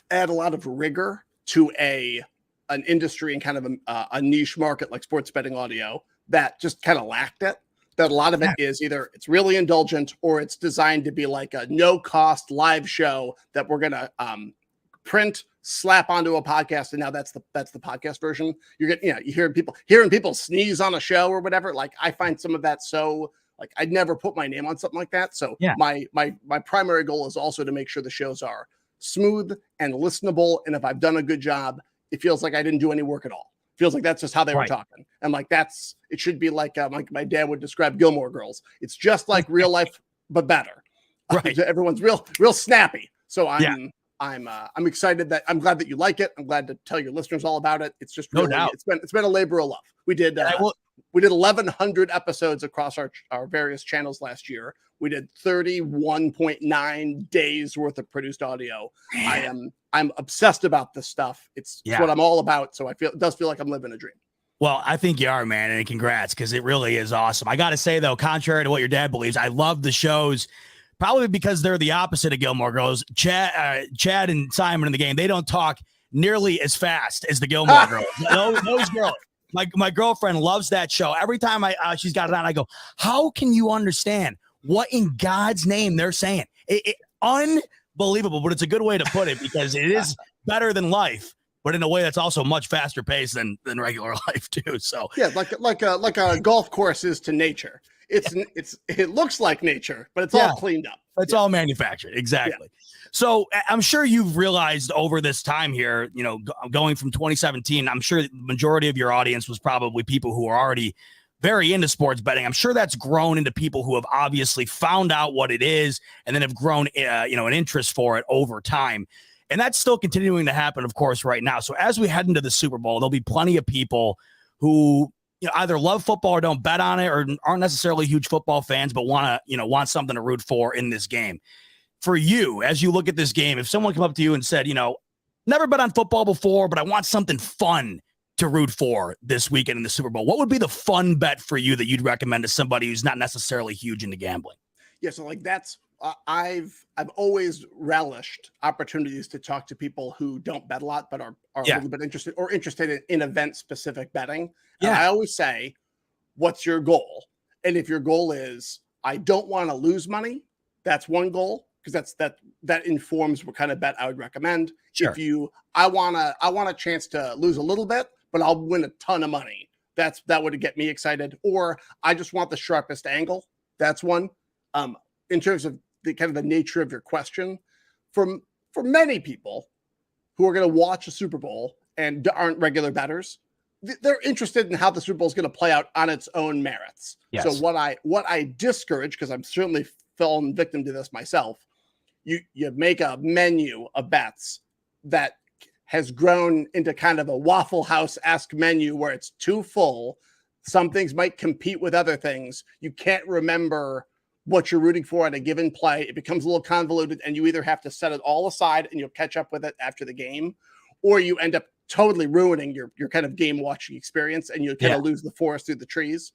add a lot of rigor to an industry and kind of a niche market like sports betting audio that just kind of lacked it. That a lot of it is either it's really indulgent or it's designed to be like a no-cost live show that we're gonna print, slap onto a podcast, and now that's the podcast version. You're getting, you hearing people sneeze on a show or whatever. Like I find some of that so like I'd never put my name on something like that. So my primary goal is also to make sure the shows are smooth and listenable, and if I've done a good job, it feels like I didn't do any work at all. Feels like that's just how they were talking. And like it should be like my dad would describe Gilmore Girls. It's just like real life, but better. Right. Everyone's real snappy. So I'm excited that I'm glad that you like it. I'm glad to tell your listeners all about it. It's just really, it's been a labor of love. We did 1,100 episodes across our various channels last year. We did 31.9 days worth of produced audio. I'm obsessed about this stuff. It's what I'm all about. So it does feel like I'm living a dream. Well, I think you are, man, and congrats, because it really is awesome. I got to say, though, contrary to what your dad believes, I love the shows, probably because they're the opposite of Gilmore Girls. Chad and Simon in the game, they don't talk nearly as fast as the Gilmore Girls. Those girls. My girlfriend loves that show. Every time she's got it on, I go, how can you understand what in God's name they're saying? Unbelievable, but it's a good way to put it because it is better than life, but in a way that's also much faster paced than regular life too. So yeah, like a golf course is to nature. It looks like nature, but it's all cleaned up. It's all manufactured. Exactly. Yeah. So I'm sure you've realized over this time here, going from 2017, I'm sure the majority of your audience was probably people who are already very into sports betting. I'm sure that's grown into people who have obviously found out what it is and then have grown, an interest for it over time. And that's still continuing to happen, of course, right now. So as we head into the Super Bowl, there'll be plenty of people who either love football or don't bet on it or aren't necessarily huge football fans, but want something to root for in this game. For you, as you look at this game, if someone come up to you and said, never bet on football before, but I want something fun to root for this weekend in the Super Bowl, what would be the fun bet for you that you'd recommend to somebody who's not necessarily huge into gambling? Yeah, so like that's I've always relished opportunities to talk to people who don't bet a lot, but are a little bit interested in event specific betting. Yeah, and I always say, what's your goal? And if your goal is I don't want to lose money, that's one goal. Because that informs what kind of bet I would recommend. Sure. If I want a chance to lose a little bit, but I'll win a ton of money. That would get me excited. Or I just want the sharpest angle. That's one. In terms of the kind of the nature of your question, for many people who are going to watch a Super Bowl and aren't regular bettors, they're interested in how the Super Bowl is going to play out on its own merits. Yes. So what I discourage, because I'm certainly fallen victim to this myself, you make a menu of bets that has grown into kind of a Waffle House-esque menu where it's too full. Some things might compete with other things. You can't remember what you're rooting for at a given play. It becomes a little convoluted, and you either have to set it all aside and you'll catch up with it after the game, or you end up totally ruining your kind of game watching experience, and you kind of lose the forest through the trees.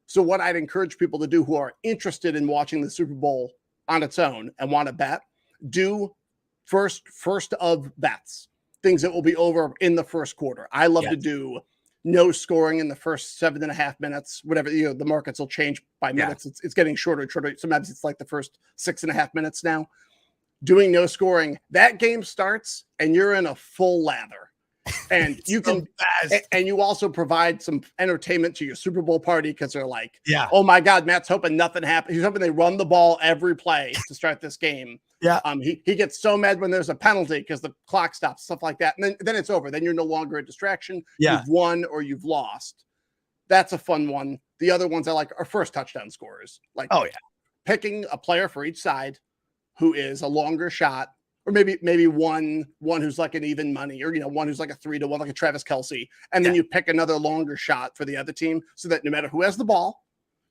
So what I'd encourage people to do who are interested in watching the Super Bowl on its own and want to bet, do first of bets, things that will be over in the first quarter. I love to do no scoring in the first 7.5 minutes, whatever, the markets will change by minutes. It's getting shorter and shorter. Sometimes it's like the first 6.5 minutes now. Doing no scoring, that game starts and you're in a full lather. And you can, and you also provide some entertainment to your Super Bowl party because they're like, oh my God, Matt's hoping nothing happens. He's hoping they run the ball every play to start this game. Yeah. He gets so mad when there's a penalty because the clock stops, stuff like that. And then it's over. Then you're no longer a distraction. Yeah. You've won or you've lost. That's a fun one. The other ones I like are first touchdown scorers. Like, picking a player for each side who is a longer shot. Or maybe one who's like an even money, or one who's like a 3-1, like a Travis Kelce, and then you pick another longer shot for the other team, so that no matter who has the ball,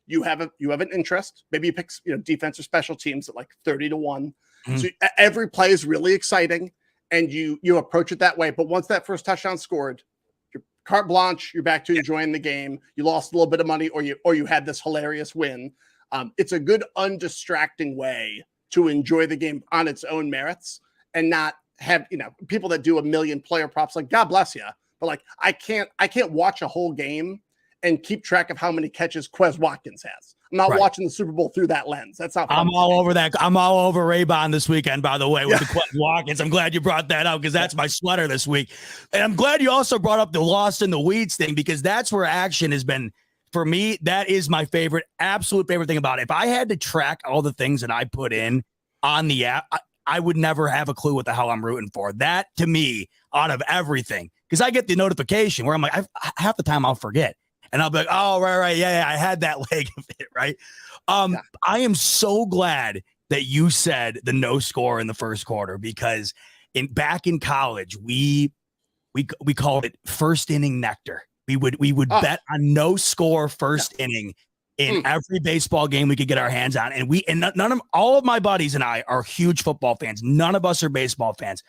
you have an interest. Maybe you pick defense or special teams at like 30-1. Mm-hmm. So every play is really exciting, and you approach it that way. But once that first touchdown scored, you're carte blanche, you're back to enjoying the game. You lost a little bit of money, or you had this hilarious win. It's a good undistracting way to enjoy the game on its own merits and not have, people that do a million player props, like, God bless you. But like, I can't watch a whole game and keep track of how many catches Quez Watkins has. I'm not watching the Super Bowl through that lens. That's not fun. I'm all over that. I'm all over Raybon this weekend, by the way, with the Quez Watkins. I'm glad you brought that up because that's my sweater this week. And I'm glad you also brought up the Lost in the Weeds thing, because that's where action has been. For me, that is my absolute favorite thing about it. If I had to track all the things that I put in on the app, I would never have a clue what the hell I'm rooting for. That, to me, out of everything, because I get the notification where I'm like, half the time I'll forget. And I'll be like, oh, right. Yeah, I had that leg of it, right? I am so glad that you said the no score in the first quarter, because back in college, we called it first inning nectar. We would bet on no score first inning in every baseball game we could get our hands on. And all of my buddies and I are huge football fans. None of us are baseball fans.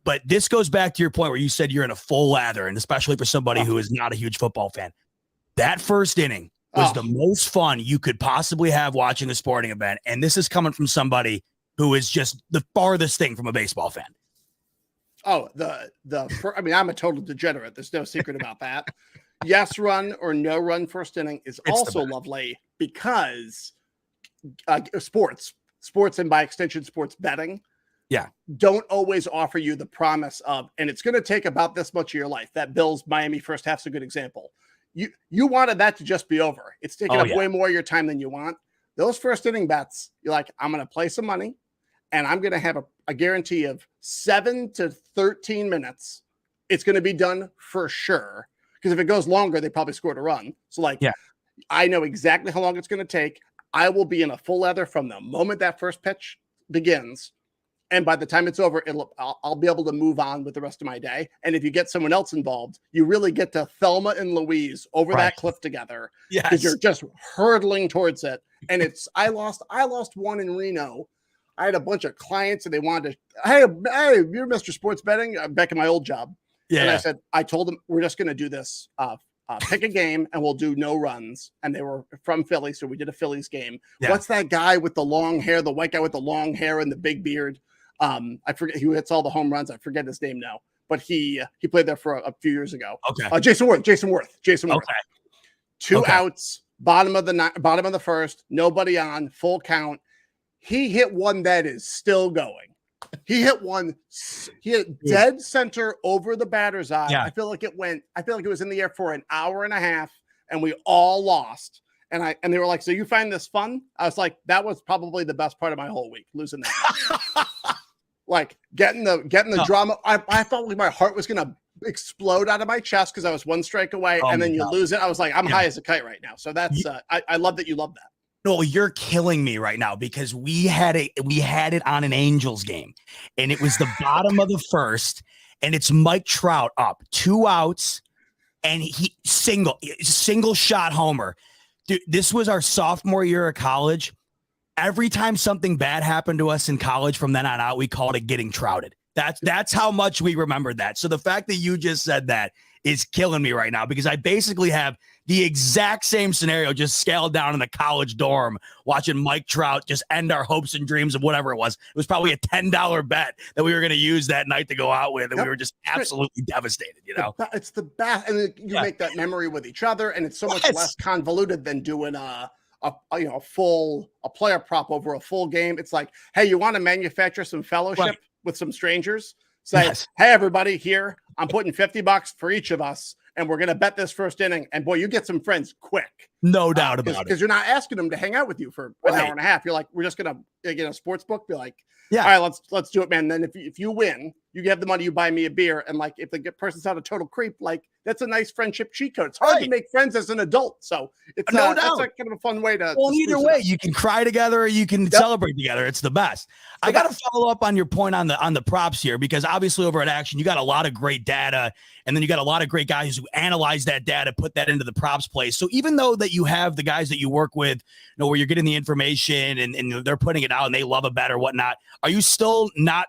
But this goes back to your point where you said you're in a full lather, and especially for somebody who is not a huge football fan. That first inning was the most fun you could possibly have watching a sporting event. And this is coming from somebody who is just the farthest thing from a baseball fan. Oh, I'm a total degenerate. There's no secret about that. Yes run or no run first inning is also lovely, because sports, and by extension, sports betting, don't always offer you the promise of, and it's going to take about this much of your life. That Bills Miami first half's a good example. You wanted that to just be over. It's taking up way more of your time than you want. Those first inning bets, you're like, I'm going to play some money, and I'm going to have a guarantee of 7 to 13 minutes. It's going to be done for sure. Because if it goes longer, they probably scored a run. So I know exactly how long it's going to take. I will be in a full leather from the moment that first pitch begins. And by the time it's over, I'll be able to move on with the rest of my day. And if you get someone else involved, you really get to Thelma and Louise over that cliff together. Because you're just hurtling towards it. And I lost one in Reno. I had a bunch of clients and they wanted to, hey, you're Mr. Sports Betting, back in my old job. Yeah. And I told them, we're just going to do this. Pick a game and we'll do no runs. And they were from Philly. So we did a Phillies game. Yeah. What's that guy with the long hair, the white guy with the long hair and the big beard? I forget, he hits all the home runs. I forget his name now, but he played there for a few years ago. Okay. Jason Worth. Okay. Two outs, bottom of the first, nobody on, full count. He hit one that is still going. He hit dead center over the batter's eye. Yeah. I feel like it was in the air for an hour and a half, and we all lost. And they were like, so you find this fun? I was like, that was probably the best part of my whole week, losing that. Like getting the drama. I felt like my heart was going to explode out of my chest because I was one strike away, and then you lose it. I was like, I'm high as a kite right now. So that's I love that you love that. No, you're killing me right now, because we had it on an Angels game, and it was the bottom of the first, and it's Mike Trout up, 2 outs, and he single shot homer. Dude, this was our sophomore year of college. Every time something bad happened to us in college from then on out, we called it getting trouted. That's how much we remembered that. So the fact that you just said that is killing me right now, because I basically have the exact same scenario just scaled down in the college dorm, watching Mike Trout just end our hopes and dreams of whatever it was. It was probably a $10 bet that we were going to use that night to go out with, and we were just absolutely devastated. It's the best, and you make that memory with each other, and it's so much less convoluted than doing a player prop over a full game. It's like, hey, you want to manufacture some fellowship with some strangers? Say, hey, everybody, here, I'm putting $50 for each of us, and we're going to bet this first inning. And boy, you get some friends quick. No doubt about it. Because you're not asking them to hang out with you for an hour and a half. You're like, we're just going to get a sports book. Be like, all right, let's do it, man. And then if you win, you have the money, you buy me a beer. And like, if the person's not a total creep, like, that's a nice friendship cheat code. It's hard to make friends as an adult. So it's no doubt. It's like kind of a fun way to. Well, either way, you can cry together or you can celebrate together. It's the best. I got to follow up on your point on the props here, because obviously over at Action, you got a lot of great data, and then you got a lot of great guys who analyze that data, put that into the props place. So even though that you have the guys that you work with, where you're getting the information and they're putting it out and they love a bet or whatnot, are you still not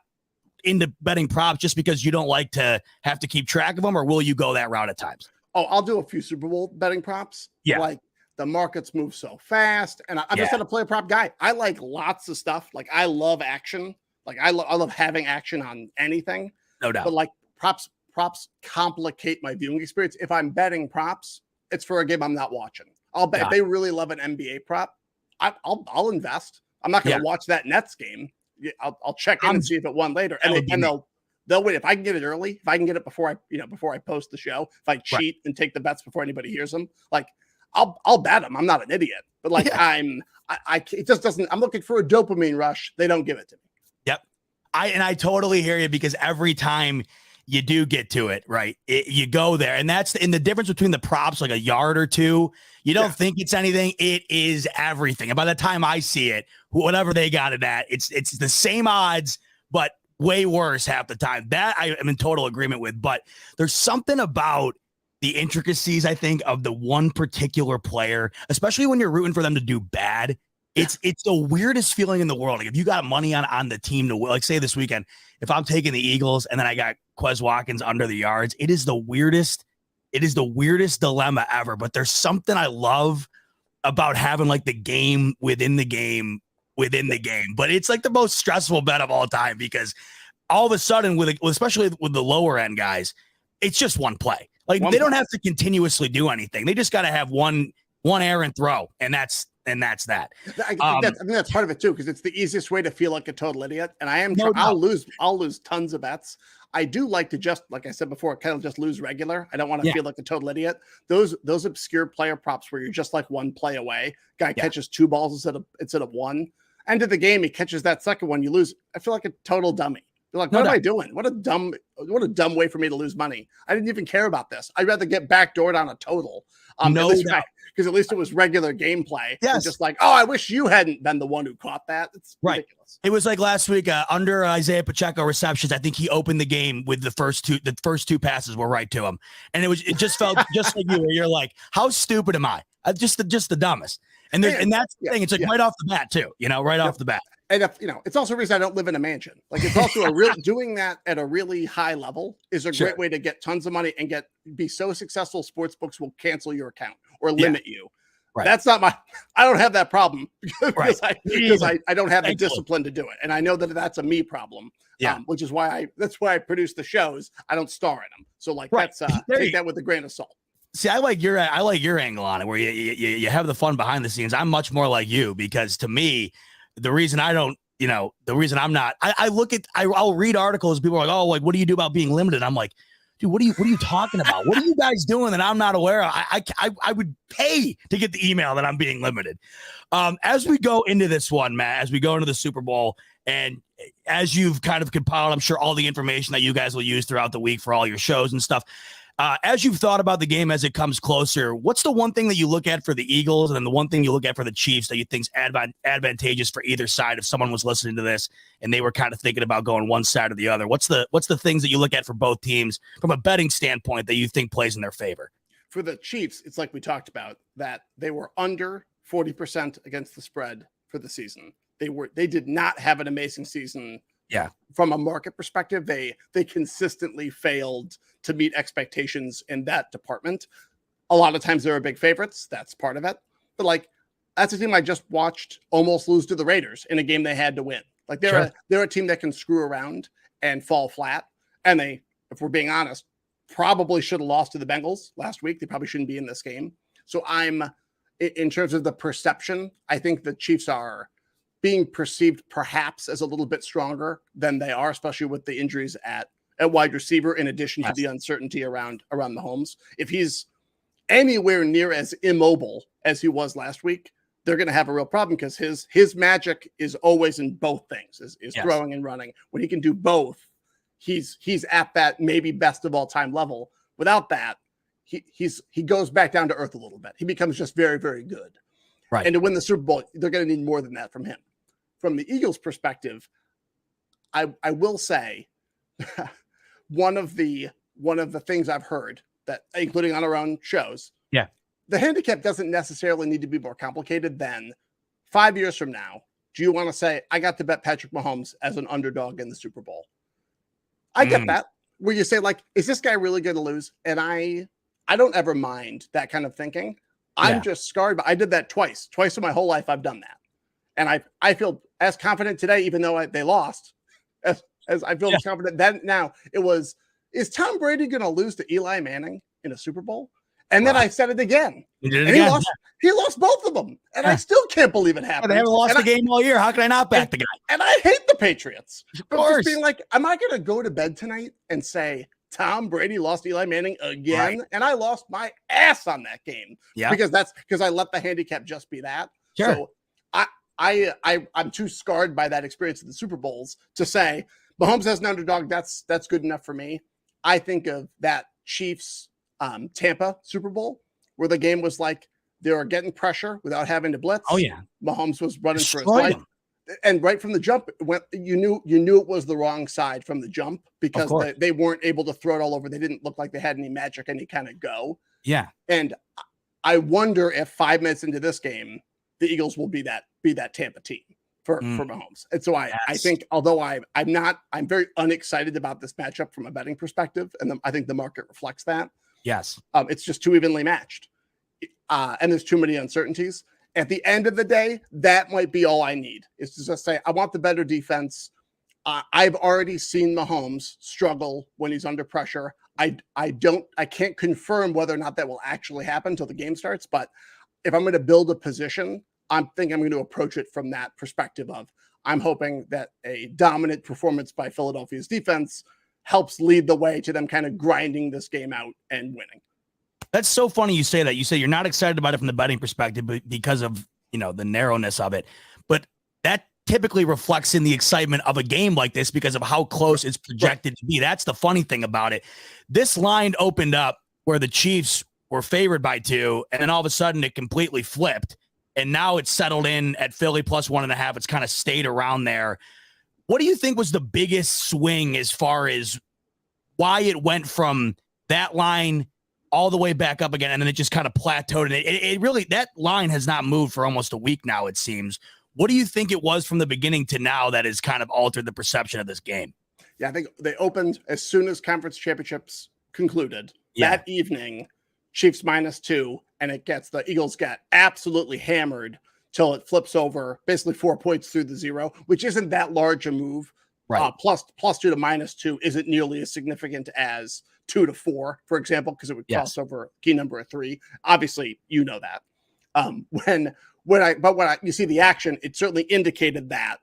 into betting props just because you don't like to have to keep track of them, or will you go that route at times? Oh, I'll do a few Super Bowl betting props. Yeah. Like the markets move so fast. And I'm just not a player prop guy. I like lots of stuff. Like I love action. Like I love having action on anything. No doubt. But like props complicate my viewing experience. If I'm betting props, it's for a game I'm not watching. I'll bet if they really love an NBA prop, I'll invest. I'm not going to watch that Nets game. I'll check in and see if it won later. And they'll wait. If I can get it early, if I can get it before I post the show, if I cheat and take the bets before anybody hears them, like I'll bet them. I'm not an idiot, but like it just doesn't. I'm looking for a dopamine rush. They don't give it to me. Yep. I totally hear you, because every time you do get to it, right, you go there, and that's in the difference between the props, like a yard or two. You don't think it's anything. It is everything. And by the time I see it, whatever they got it at, it's the same odds, but way worse half the time. That I am in total agreement with. But there's something about the intricacies, I think, of the one particular player, especially when you're rooting for them to do bad. It's the weirdest feeling in the world. Like if you got money on the team to, like, say this weekend, if I'm taking the Eagles and then I got Quez Watkins under the yards, it is the weirdest dilemma ever. But there's something I love about having like the game within the game. But it's like the most stressful bet of all time, because all of a sudden, especially with the lower end guys, it's just one play. Like they don't have to continuously do anything. They just got to have one errant throw, and that's that. I think that's part of it too, because it's the easiest way to feel like a total idiot. And I'll lose tons of bets. I do like to just, like I said before, kind of just lose regular. I don't want to feel like a total idiot. Those obscure player props where you're just like one play away. Guy catches 2 balls instead of 1. End of the game, he catches that second one, you lose. I feel like a total dummy. You're like, what am I doing? What a dumb way for me to lose money. I didn't even care about this. I'd rather get backdoored on a total. Because at least it was regular gameplay. Yes. Just like, oh, I wish you hadn't been the one who caught that. It's ridiculous. It was like last week under Isaiah Pacheco receptions. I think he opened the game with the first two passes were right to him. And it just felt just like you, where you're like, how stupid am I? Just the dumbest. And that's the thing. It's like right off the bat too, right off the bat. And it's also a reason I don't live in a mansion. Like it's also doing that at a really high level is a great way to get tons of money and be so successful. Sportsbooks will cancel your account or limit you. Right. That's not I don't have that problem because I don't have the discipline to do it. And I know that that's a me problem. Which is why I produce the shows. I don't star in them. So that's take that with a grain of salt. See, I like your angle on it, where you have the fun behind the scenes. I'm much more like you, because to me, the reason I don't, the reason I'm not, I'll read articles. People are like, oh, like, what do you do about being limited? I'm like, dude, what are you talking about? What are you guys doing that I'm not aware of? I would pay to get the email that I'm being limited. As we go into this one, Matt, as we go into the Super Bowl, and as you've kind of compiled, I'm sure, all the information that you guys will use throughout the week for all your shows and stuff. As you've thought about the game as it comes closer, what's the one thing that you look at for the Eagles, and then the one thing you look at for the Chiefs that you think is advantageous for either side? If someone was listening to this and they were kind of thinking about going one side or the other, what's the things that you look at for both teams from a betting standpoint that you think plays in their favor? For the Chiefs, it's like we talked about, that they were under 40% against the spread for the season. They did not have an amazing season. Yeah. From a market perspective, they consistently failed to meet expectations in that department. A lot of times they were big favorites. That's part of it. But that's a team I just watched almost lose to the Raiders in a game they had to win. Like they're a team that can screw around and fall flat. And they, if we're being honest, probably should have lost to the Bengals last week. They probably shouldn't be in this game. So in terms of the perception, I think the Chiefs are being perceived perhaps as a little bit stronger than they are, especially with the injuries at wide receiver, in addition to the uncertainty around Mahomes. If he's anywhere near as immobile as he was last week, they're going to have a real problem, because his magic is always in both things, is throwing and running. When he can do both, he's at that maybe best of all time level. Without that, he goes back down to earth a little bit. He becomes just very, very good. Right. And to win the Super Bowl, they're going to need more than that from him. From the Eagles' perspective, I will say one of the things I've heard, that, including on our own shows, the handicap doesn't necessarily need to be more complicated than 5 years from now. Do you want to say, I got to bet Patrick Mahomes as an underdog in the Super Bowl? I get that. Where you say, like, is this guy really going to lose? And I don't ever mind that kind of thinking. I'm just scarred. But I did that twice in my whole life. I've done that. And I feel as confident today, even though they lost, as I feel as confident then now. Is Tom Brady going to lose to Eli Manning in a Super Bowl? And then I said it again. You did it again. He lost both of them. And I still can't believe it happened. They haven't lost the game all year. How can I not back the guy? And I hate the Patriots. Of course. Just being like, am I going to go to bed tonight and say, Tom Brady lost Eli Manning again? Right. And I lost my ass on that game. Yeah. Because I let the handicap just be that. Sure. So I'm too scarred by that experience in the Super Bowls to say Mahomes as an underdog. That's good enough for me. I think of that Chiefs Tampa Super Bowl where the game was like they were getting pressure without having to blitz. Oh yeah, Mahomes was running for his life, and right from the jump, you knew it was the wrong side from the jump because they weren't able to throw it all over. They didn't look like they had any magic, any kind of go. Yeah, and I wonder if 5 minutes into this game, the Eagles will be that Tampa team for Mahomes. And so I think, although I'm very unexcited about this matchup from a betting perspective, and I think the market reflects that. Yes. It's just too evenly matched. And there's too many uncertainties. At the end of the day, that might be all I need is to just say, I want the better defense. I've already seen Mahomes struggle when he's under pressure. I can't confirm whether or not that will actually happen until the game starts. But if I'm going to build a position, I'm going to approach it from that perspective of I'm hoping that a dominant performance by Philadelphia's defense helps lead the way to them kind of grinding this game out and winning. That's so funny you say that. You say you're not excited about it from the betting perspective because of, the narrowness of it. But that typically reflects in the excitement of a game like this because of how close it's projected to be. That's the funny thing about it. This line opened up where the Chiefs were favored by 2, and then all of a sudden it completely flipped. And now it's settled in at Philly plus 1.5. It's kind of stayed around there. What do you think was the biggest swing as far as why it went from that line all the way back up again, and then it just kind of plateaued? And it really, that line has not moved for almost a week now, it seems. What do you think it was from the beginning to now that has kind of altered the perception of this game? Yeah, I think they opened as soon as conference championships concluded. Yeah. That evening, Chiefs -2, and the Eagles get absolutely hammered till it flips over basically 4 points through the 0, which isn't that large a move. Right. Plus 2 to -2 isn't nearly as significant as 2 to 4, for example, because it would cross over key number of 3. Obviously, you know that. When you see the action, it certainly indicated that.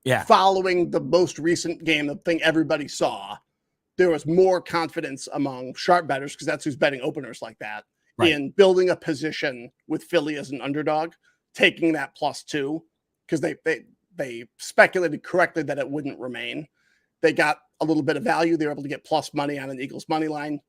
Yeah. Following the most recent game, the thing everybody saw, there was more confidence among sharp bettors, because that's who's betting openers like that, in building a position with Philly as an underdog, taking that +2, because they speculated correctly that it wouldn't remain. They got a little bit of value. They were able to get plus money on an Eagles money line.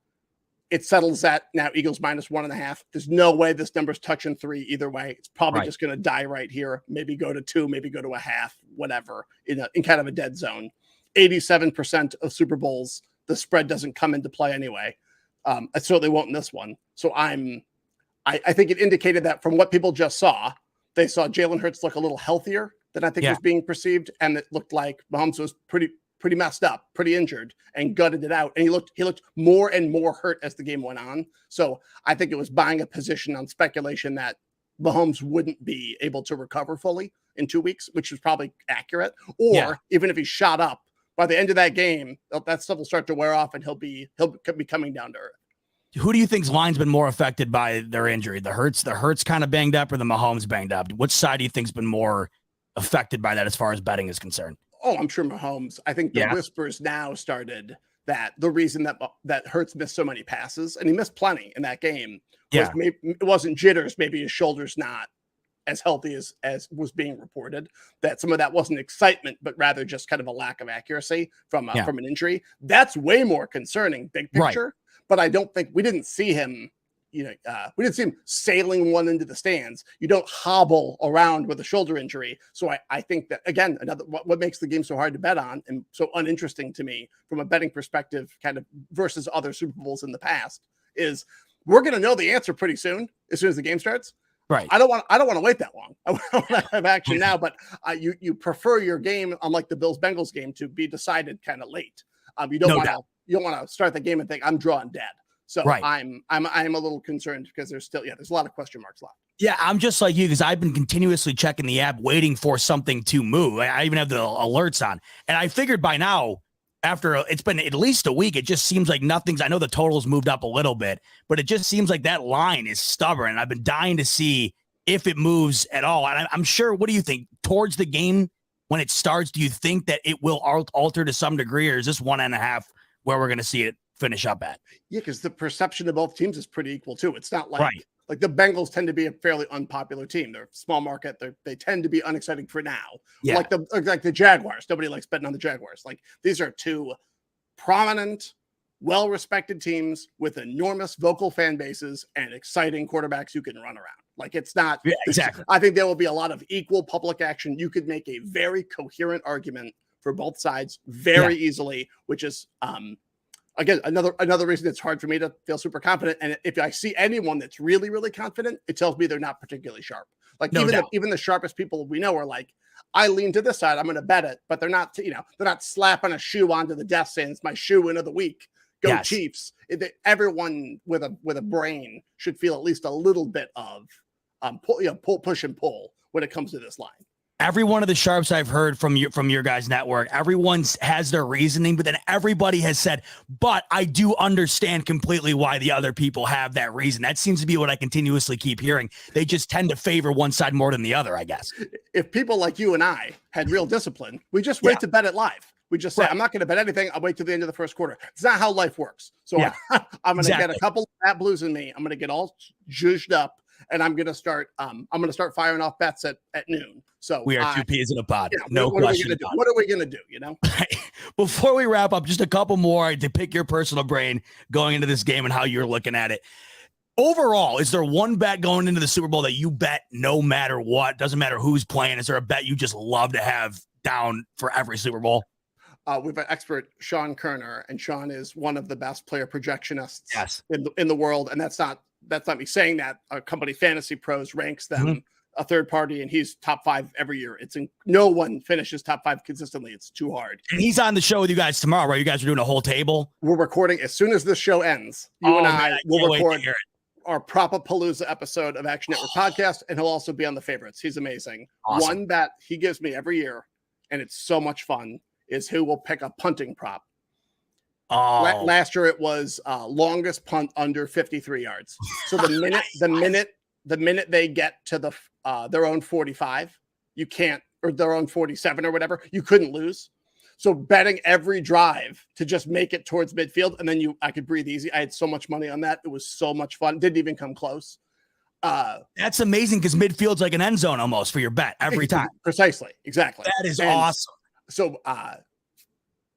It settles at now Eagles -1.5. There's no way this number's touching 3 either way. It's probably just going to die right here. Maybe go to 2, maybe go to a half, whatever, in kind of a dead zone. 87% of Super Bowls, the spread doesn't come into play anyway. It certainly won't in this one. So I think it indicated that from what people just saw, they saw Jalen Hurts look a little healthier than I think was being perceived, and it looked like Mahomes was pretty messed up, pretty injured, and gutted it out. And he looked more and more hurt as the game went on. So I think it was buying a position on speculation that Mahomes wouldn't be able to recover fully in 2 weeks, which was probably accurate. Or even if he shot up by the end of that game, that stuff will start to wear off, and he'll be coming down to earth. Who do you think's line's been more affected by their injury? The Hurts kind of banged up, or the Mahomes banged up? Which side do you think's been more affected by that as far as betting is concerned? Oh, I'm sure Mahomes. I think the whispers now started that the reason that Hurts missed so many passes, and he missed plenty in that game, was maybe, it wasn't jitters, maybe his shoulder's not as healthy as was being reported, that some of that wasn't excitement, but rather just kind of a lack of accuracy from an injury. That's way more concerning, big picture. Right. But I don't think we didn't see him, we didn't see him sailing one into the stands. You don't hobble around with a shoulder injury. So I think that, again, what makes the game so hard to bet on and so uninteresting to me from a betting perspective, kind of versus other Super Bowls in the past, is we're going to know the answer pretty soon as the game starts. Right. I don't want to wait that long. I want to have action now, but you prefer your game, unlike the Bills-Bengals game, to be decided kind of late. You don't want to start the game and think I'm drawing dead. So I'm a little concerned because there's a lot of question marks left. Yeah, I'm just like you because I've been continuously checking the app, waiting for something to move. I even have the alerts on, and I figured by now, after it's been at least a week, it just seems like nothing's. I know the total's moved up a little bit, but it just seems like that line is stubborn. And I've been dying to see if it moves at all. And I'm sure. What do you think towards the game when it starts? Do you think that it will alter to some degree, or is this 1.5 where we're going to see it finish up at? Yeah, because the perception of both teams is pretty equal too. It's not like like the Bengals tend to be a fairly unpopular team. They're small market. They tend to be unexciting for now. Yeah. Like the Jaguars. Nobody likes betting on the Jaguars. Like these are two prominent, well-respected teams with enormous vocal fan bases and exciting quarterbacks who can run around. Like it's not exactly. I think there will be a lot of equal public action. You could make a very coherent argument for both sides very easily, which is again, another reason it's hard for me to feel super confident. And if I see anyone that's really, really confident, it tells me they're not particularly sharp. Like even the sharpest people we know are like, I lean to this side, I'm going to bet it, but they're not slapping a shoe onto the desk saying it's my shoe in of the week. Go Chiefs. Everyone with a brain should feel at least a little bit of push and pull when it comes to this line. Every one of the sharps I've heard from your guys' network, everyone has their reasoning, but then everybody has said, but I do understand completely why the other people have that reason. That seems to be what I continuously keep hearing. They just tend to favor one side more than the other, I guess. If people like you and I had real discipline, we just wait to bet it live. We just say, I'm not going to bet anything. I'll wait till the end of the first quarter. It's not how life works. So I'm going to get a couple of Bat Blues in me. I'm going to get all zhuzhed up. And I'm going to start firing off bets at noon. So we are two peas in a pod. Yeah, no question. What are we going to do? You know, before we wrap up, just a couple more to pick your personal brain going into this game and how you're looking at it. Overall, is there one bet going into the Super Bowl that you bet no matter what? Doesn't matter who's playing. Is there a bet you just love to have down for every Super Bowl? We've an expert, Sean Kerner, and Sean is one of the best player projectionists in the world. And that's not me saying that. Our company Fantasy Pros ranks them a third party, and he's top 5 every year. No one finishes top 5 consistently. It's too hard. And he's on the show with you guys tomorrow, right? You guys are doing a whole table. We're recording as soon as this show ends. You and I will record our Propapalooza episode of Action Network Podcast, and he'll also be on the favorites. He's amazing. Awesome. One bet he gives me every year, and it's so much fun, is who will pick a punting prop. Last year it was longest punt under 53 yards. So the minute they get to their own 45, you can't, or their own 47 or whatever, you couldn't lose. So betting every drive to just make it towards midfield, and then I could breathe easy. I had so much money on that. It was so much fun. Didn't even come close. That's amazing because midfield's like an end zone almost for your bet every time. Precisely. Exactly. That is awesome. So,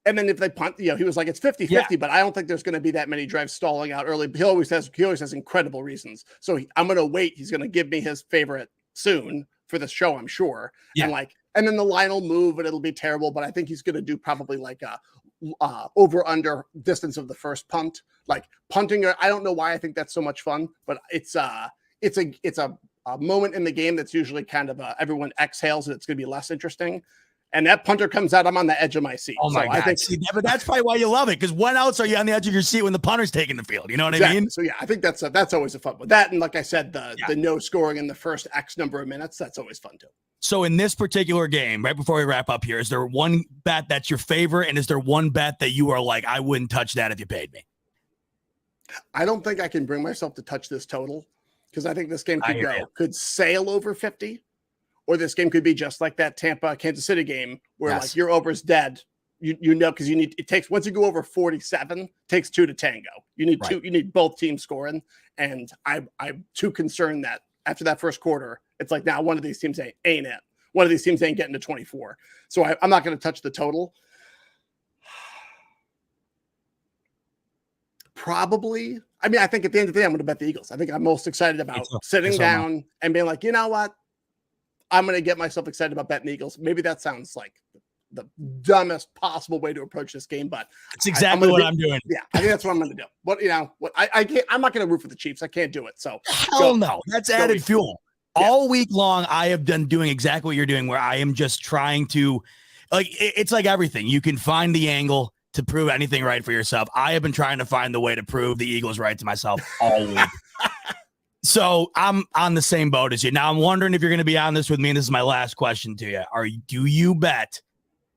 and then if they punt, he was like, it's 50-50, but I don't think there's going to be that many drives stalling out early. He always has incredible reasons. So I'm going to wait. He's going to give me his favorite soon for the show, I'm sure. Yeah. And then the line will move and it'll be terrible, but I think he's going to do probably like a over under distance of the first punt, like punting. I don't know why I think that's so much fun, but it's a moment in the game that's usually kind of everyone exhales and it's going to be less interesting. And that punter comes out, I'm on the edge of my seat. Oh my God. I think, but that's probably why you love it. Because when else are you on the edge of your seat when the punter's taking the field? You know what I mean? So I think that's always a fun one. That, and like I said, the no scoring in the first X number of minutes, that's always fun too. So in this particular game, right before we wrap up here, is there one bet that's your favorite? And is there one bet that you are like, I wouldn't touch that if you paid me? I don't think I can bring myself to touch this total because I think this game could sail over 50. Or this game could be just like that Tampa Kansas City game where like your over's dead. You know, because once you go over 47, it takes 2 to tango. You need both teams scoring. And I'm too concerned that after that first quarter, it's like now one of these teams ain't it. One of these teams ain't getting to 24. So I'm not going to touch the total. Probably. I mean, I think at the end of the day, I'm going to bet the Eagles. I think I'm most excited about sitting down and being like, you know what? I'm going to get myself excited about betting the Eagles. Maybe that sounds like the dumbest possible way to approach this game, but it's exactly what I'm doing. Yeah, I think that's what I'm going to do. But I can't. I'm not going to root for the Chiefs. I can't do it. So hell no, that's added fuel. Yeah. All week long, I have been doing exactly what you're doing, where I am just trying to, like, it's like everything. You can find the angle. to prove anything right for yourself. I have been trying to find the way to prove the Eagles right to myself all week. So I'm on the same boat as you. Now I'm wondering if you're going to be on this with me. And this is my last question to you. Do you bet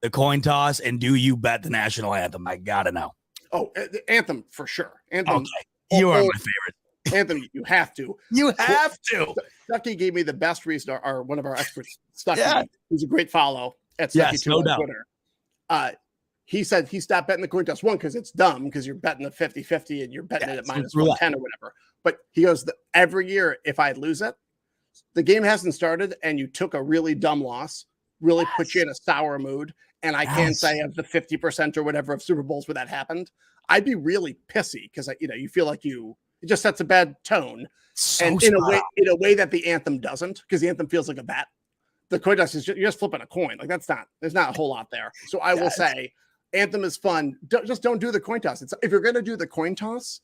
the coin toss and do you bet the national anthem? I got to know. Oh, the anthem for sure. Anthem. Okay. You are my favorite. Anthem, you have to. You have to. Stucky gave me the best reason, or one of our experts, Stucky, who's a great follow at Stucky2 on Twitter. He said he stopped betting the coin toss, one, because it's dumb, because you're betting the 50-50 and you're betting it at minus 110 or whatever. But he goes, every year, if I lose it, the game hasn't started and you took a really dumb loss, really put you in a sour mood. And I can't say of the 50% or whatever of Super Bowls where that happened, I'd be really pissy because you feel like it just sets a bad tone. So and in a way that the anthem doesn't, because the anthem feels like a bet. The coin toss is you're just flipping a coin. Like there's not a whole lot there. So I will say anthem is fun. Just don't do the coin toss. If you're going to do the coin toss,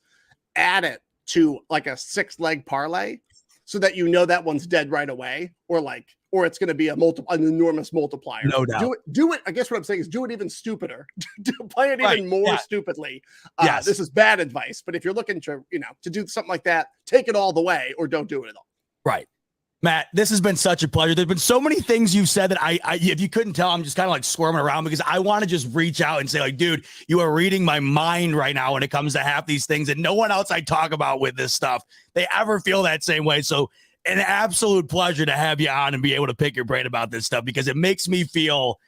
add it to like a 6-leg parlay so that that one's dead right away, or it's going to be an enormous multiplier. No doubt. Do it. I guess what I'm saying is do it even stupider. Play it even more stupidly. Yes. This is bad advice, but if you're looking to do something like that, take it all the way or don't do it at all. Right. Matt, this has been such a pleasure. There's been so many things you've said that I if you couldn't tell, I'm just kind of like squirming around because I want to just reach out and say, like, dude, you are reading my mind right now when it comes to half these things, and no one else I talk about with this stuff, they ever feel that same way. So an absolute pleasure to have you on and be able to pick your brain about this stuff, because it makes me feel,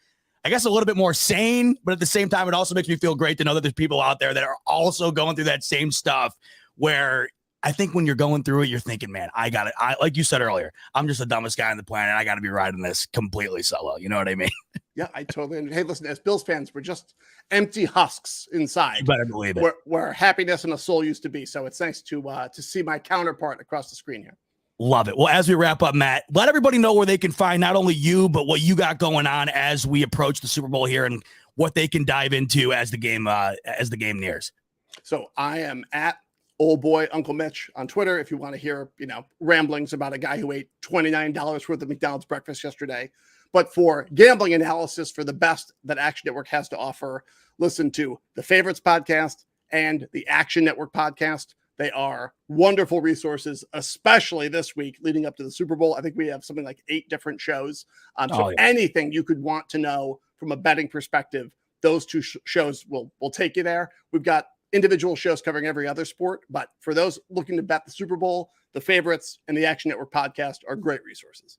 I guess, a little bit more sane, but at the same time, it also makes me feel great to know that there's people out there that are also going through that same stuff, where I think when you're going through it, you're thinking, man, I got it. Like you said earlier, I'm just the dumbest guy on the planet. I got to be riding this completely solo. You know what I mean? Yeah, I totally. Hey, listen, as Bills fans, we're just empty husks inside. You better believe it. Where happiness and a soul used to be. So it's nice to see my counterpart across the screen here. Love it. Well, as we wrap up, Matt, let everybody know where they can find not only you, but what you got going on as we approach the Super Bowl here, and what they can dive into as the game nears. So I am at Old Boy Uncle Mitch on Twitter. If you want to hear, ramblings about a guy who ate $29 worth of McDonald's breakfast yesterday. But for gambling analysis, for the best that Action Network has to offer, listen to the Favorites podcast and the Action Network podcast. They are wonderful resources, especially this week leading up to the Super Bowl. I think we have something like 8 different shows. Anything you could want to know from a betting perspective, those two shows will take you there. We've got individual shows covering every other sport, but for those looking to bet the Super Bowl, the Favorites and the Action Network podcast are great resources.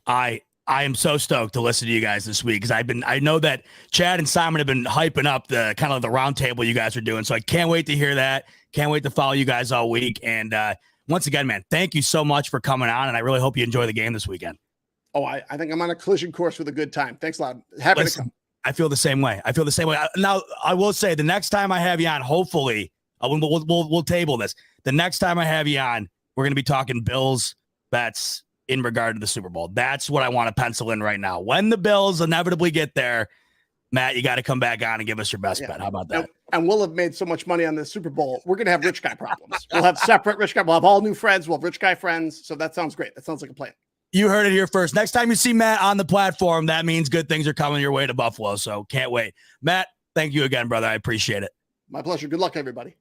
I am so stoked to listen to you guys this week, because I know that Chad and Simon have been hyping up the kind of the roundtable you guys are doing. So I can't wait to hear that. Can't wait to follow you guys all week. And once again, man, thank you so much for coming on. And I really hope you enjoy the game this weekend. Oh, I think I'm on a collision course with a good time. Thanks a lot. Happy to come. I feel the same way. Now, I will say the next time I have you on, hopefully, we'll table this. The next time I have you on, we're going to be talking Bills bets in regard to the Super Bowl. That's what I want to pencil in right now. When the Bills inevitably get there, Matt, you got to come back on and give us your best bet. How about that? And we'll have made so much money on the Super Bowl. We're going to have rich guy problems. We'll have separate rich guy. We'll have all new friends. We'll have rich guy friends. So that sounds great. That sounds like a plan. You heard it here first. Next time you see Matt on the platform, that means good things are coming your way to Buffalo. So can't wait. Matt, thank you again, brother. I appreciate it. My pleasure. Good luck, everybody.